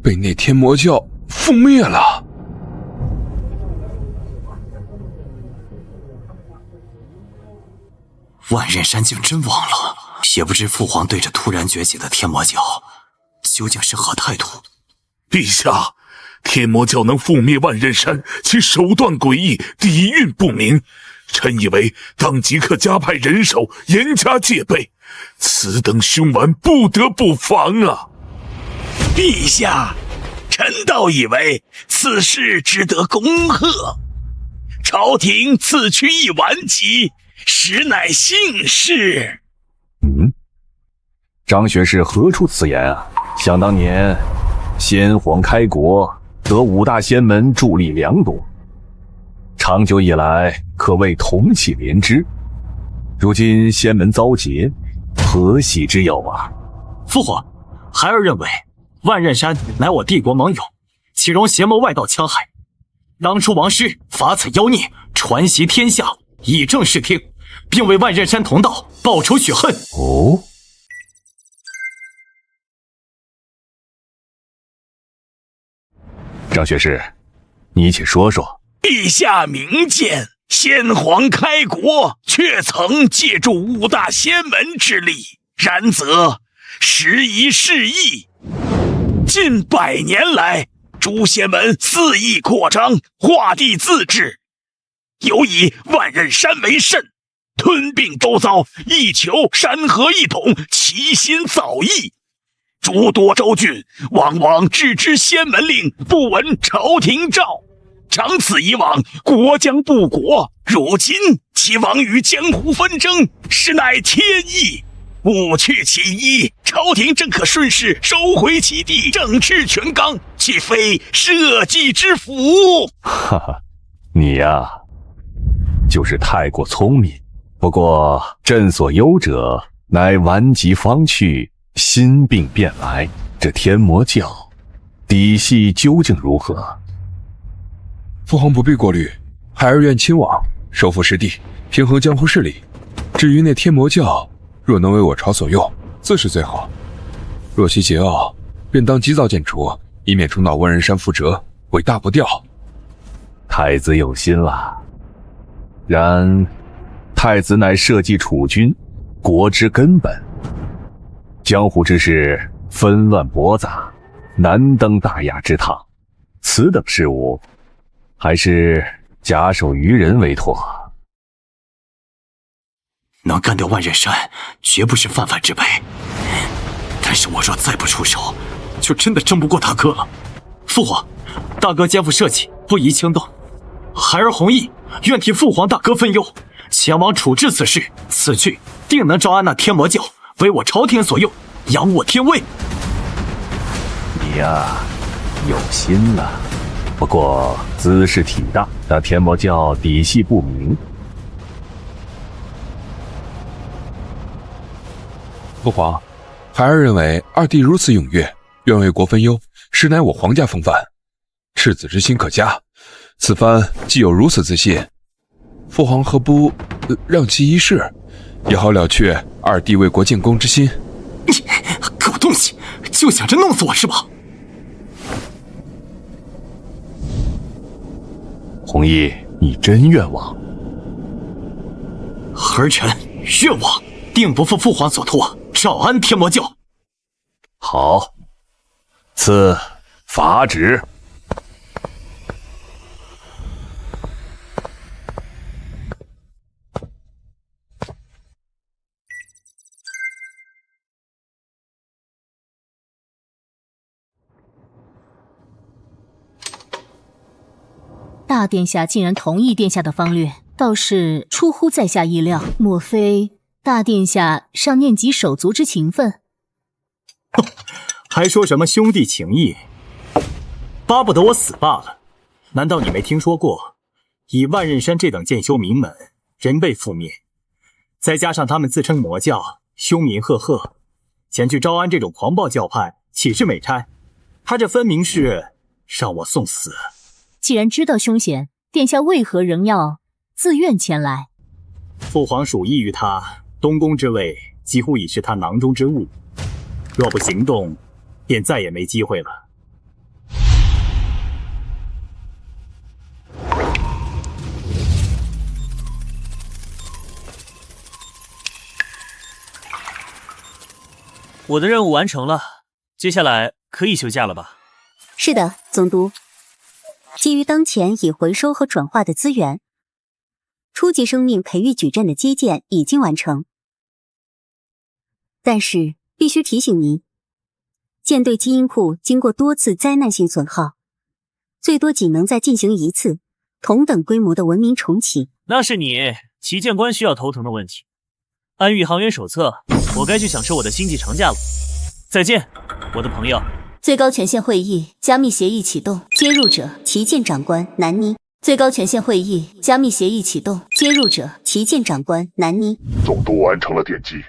被那天魔教覆灭了。万仞山竟真亡了，也不知父皇对着突然崛起的天魔教究竟是何态度。陛下，天魔教能覆灭万仞山，其手段诡异，底蕴不明。臣以为当即刻加派人手，严加戒备。此等凶顽，不得不防啊！陛下，臣倒以为此事值得恭贺。朝廷赐躯一顽疾，实乃幸事。张学士何出此言啊？想当年，先皇开国，得5大仙门助力良多，长久以来可谓同气连枝。如今仙门遭劫，何喜之有啊？父皇，孩儿认为万仞山乃我帝国盟友，岂容邪谋外道戕害？当初王师法此妖孽，传习天下，以正视听，并为万仞山同道报仇雪恨。哦，张学士，你且说说，陛下明鉴，先皇开国却曾借助5大仙门之力，然则时移世易。近100年来，诸仙门肆意扩张，画地自治，尤以万仞山为甚，吞并周遭，一求山河一统，其心早逸。诸多州郡往往置之仙门令，不闻朝廷诏。长此以往，国将不国。如今其亡于江湖纷争，实乃天意。勿去其一，朝廷正可顺势收回其地，整治全纲，岂非社稷之福？哈哈，你呀，就是太过聪明。不过朕所忧者，乃顽疾方去，心病便来。这天魔教底细究竟如何？父皇不必过虑，孩儿愿亲往，收复失地，平衡江湖势力。至于那天魔教，若能为我朝所用，自是最好。若其桀骜，便当及早剪除，以免重蹈万仞山覆辙，尾大不掉。太子有心了。然太子乃社稷储君，国之根本。江湖之事纷乱驳杂，难登大雅之堂。此等事务，还是假手于人为妥。能干掉万仞山，绝不是泛泛之辈。但是我若再不出手，就真的争不过大哥了。父皇，大哥肩负社稷，不宜轻动。孩儿弘毅愿替父皇大哥分忧，前往处置此事。此去定能招安那天魔教，为我朝廷所用，扬我天威。你呀，有心了。不过兹事体大，那天魔教底细不明。父皇，孩儿认为二弟如此踊跃，愿为国分忧，实乃我皇家风范，赤子之心可嘉。此番既有如此自信，父皇何不让其一试，也好了却二弟为国建功之心。你狗东西，就想着弄死我是吧？弘毅，你真愿望？儿臣愿望，定不负父皇所托，招安天魔教。好，赐法旨。大殿下竟然同意殿下的方略，倒是出乎在下意料。莫非大殿下尚念及手足之情分？还说什么兄弟情谊，巴不得我死罢了。难道你没听说过，以万仞山这等剑修名门，人辈覆灭，再加上他们自称魔教，凶名赫赫，前去招安这种狂暴教派，岂是美差？他这分明是让我送死。既然知道凶险，殿下为何仍要自愿前来？父皇属意于他，东宫之位几乎已是他囊中之物，若不行动，便再也没机会了。我的任务完成了，接下来可以休假了吧？是的，总督。基于当前已回收和转化的资源，初级生命培育矩阵的基建已经完成。但是必须提醒您，舰队基因库经过多次灾难性损耗，最多仅能再进行一次同等规模的文明重启。那是你旗舰官需要头疼的问题。按宇航员手册，我该去享受我的星际长假了。再见，我的朋友。最高权限会议加密协议启动，接入者旗舰长官南妮。最高权限会议加密协议启动，接入者旗舰长官南妮。总督完成了奠基，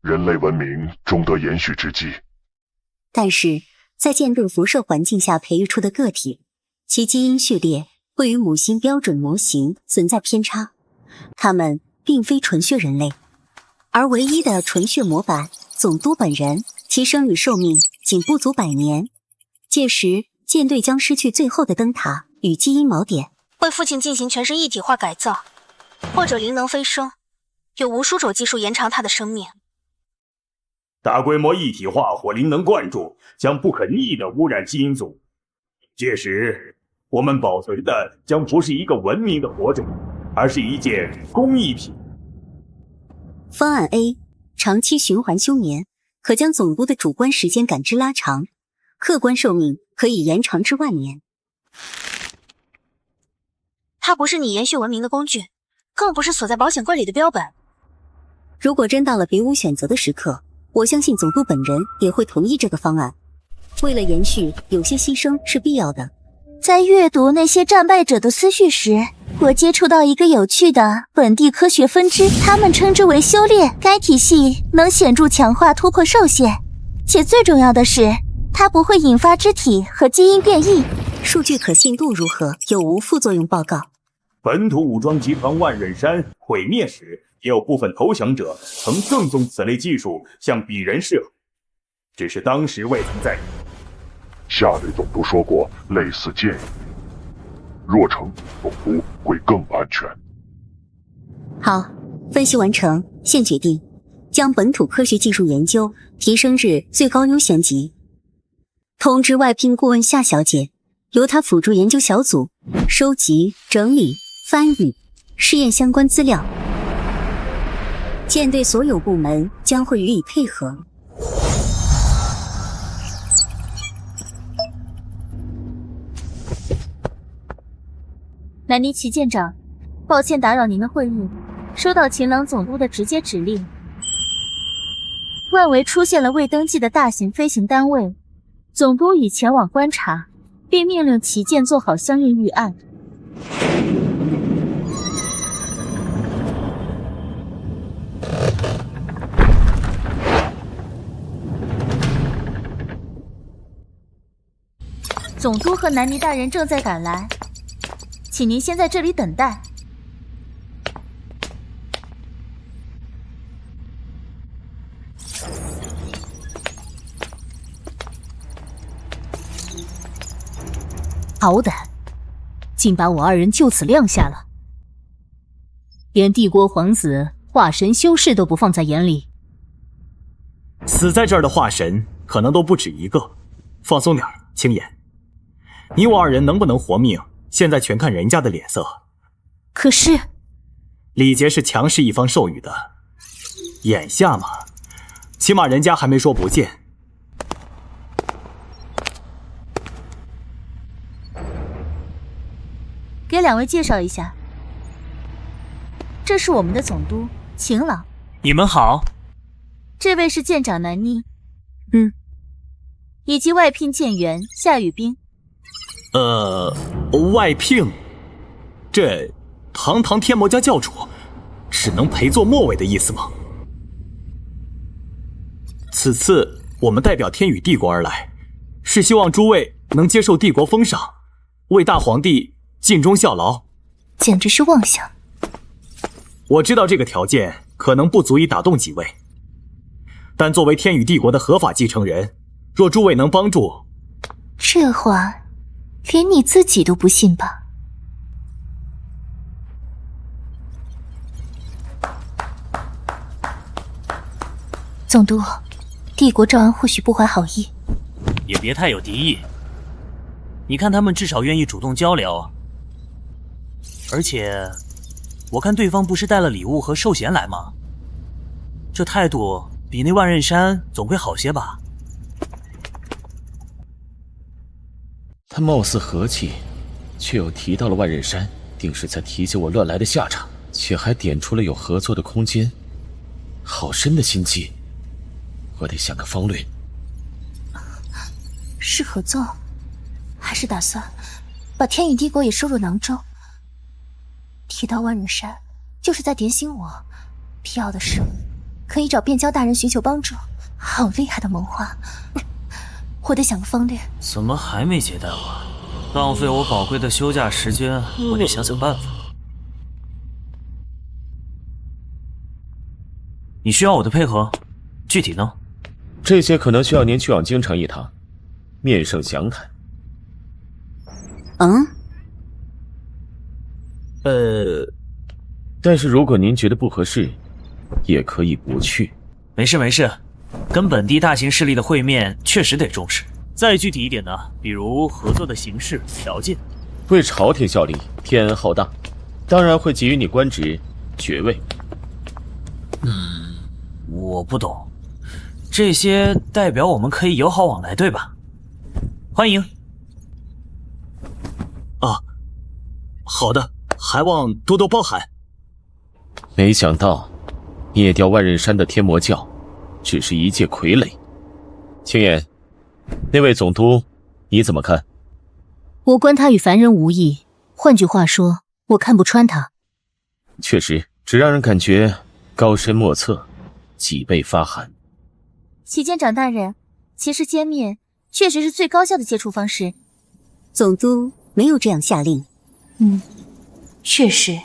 人类文明终得延续之机。但是在舰队辐射环境下培育出的个体，其基因序列会与5星标准模型存在偏差，他们并非纯血人类，而唯一的纯血模板总督本人，其生理寿命仅不足100年，届时舰队将失去最后的灯塔与基因锚点。为父亲进行全身一体化改造，或者灵能飞升，有无数种技术延长他的生命。大规模一体化或灵能灌注将不可逆地污染基因组，届时我们保存的将不是一个文明的活着，而是一件工艺品。方案 A， 长期循环休眠，可将总督的主观时间感知拉长，客观寿命可以延长至万年。它不是你延续文明的工具，更不是锁在保险柜里的标本。如果真到了别无选择的时刻，我相信总督本人也会同意这个方案。为了延续，有些牺牲是必要的。在阅读那些战败者的思绪时，我接触到一个有趣的本地科学分支，他们称之为修炼。该体系能显著强化突破受限，且最重要的是，它不会引发肢体和基因变异。数据可信度如何？有无副作用报告？本土武装集团万仞山毁灭时，也有部分投降者曾赠送此类技术向鄙人示好，只是当时未曾在意。夏雷总督说过类似建议，若成，总督会更安全。好，分析完成，现决定将本土科学技术研究提升至最高优先级。通知外聘顾问夏小姐，由她辅助研究小组收集、整理、翻译、试验相关资料。舰队所有部门将会予以配合。南尼奇舰长，抱歉打扰您的会议。收到秦朗总督的直接指令，外围出现了未登记的大型飞行单位，总督已前往观察，并命令旗舰做好相应预案。总督和南尼大人正在赶来，请您先在这里等待。好胆，竟把我二人就此晾下了，连帝国皇子化神修士都不放在眼里。死在这儿的化神可能都不止一个，放松点，青岩。你我二人能不能活命，现在全看人家的脸色。可是，李杰是强势一方授予的，眼下嘛，起码人家还没说不见。给两位介绍一下，这是我们的总督秦朗。你们好。这位是舰长南妮，以及外聘舰员夏雨冰。外聘？这堂堂天魔家教主，只能陪坐末尾的意思吗？此次我们代表天宇帝国而来，是希望诸位能接受帝国封赏，为大皇帝尽忠效劳。简直是妄想。我知道这个条件可能不足以打动几位，但作为天宇帝国的合法继承人，若诸位能帮助，这话连你自己都不信吧？总督，帝国赵安或许不怀好意，也别太有敌意。你看他们至少愿意主动交流，而且我看对方不是带了礼物和寿衔来吗？这态度比那万仞山总会好些吧？他貌似和气，却又提到了万仞山，定是在提及我乱来的下场，且还点出了有合作的空间。好深的心机，我得想个方略。是合作，还是打算把天宇帝国也收入囊中？提到万仞山，就是在点醒我，必要的时候可以找变焦大人寻求帮助。好厉害的谋划，我得想个方略。怎么还没接待我？浪费我宝贵的休假时间，我得想想办法。你需要我的配合，具体呢？这些可能需要您去往京城一趟，面圣详谈。但是如果您觉得不合适，也可以不去。没事没事，跟本地大型势力的会面确实得重视。再具体一点呢，比如合作的形式、条件。为朝廷效力，天恩浩荡，当然会给予你官职、爵位。我不懂，这些代表我们可以友好往来，对吧？欢迎。啊，好的，还望多多包涵。没想到，灭掉万仞山的天魔教，只是一介傀儡。青岩，那位总督，你怎么看？我观他与凡人无异，换句话说，我看不穿他。确实，只让人感觉高深莫测，脊背发寒。启见长大人，其实歼灭确实是最高效的接触方式。总督没有这样下令。确实。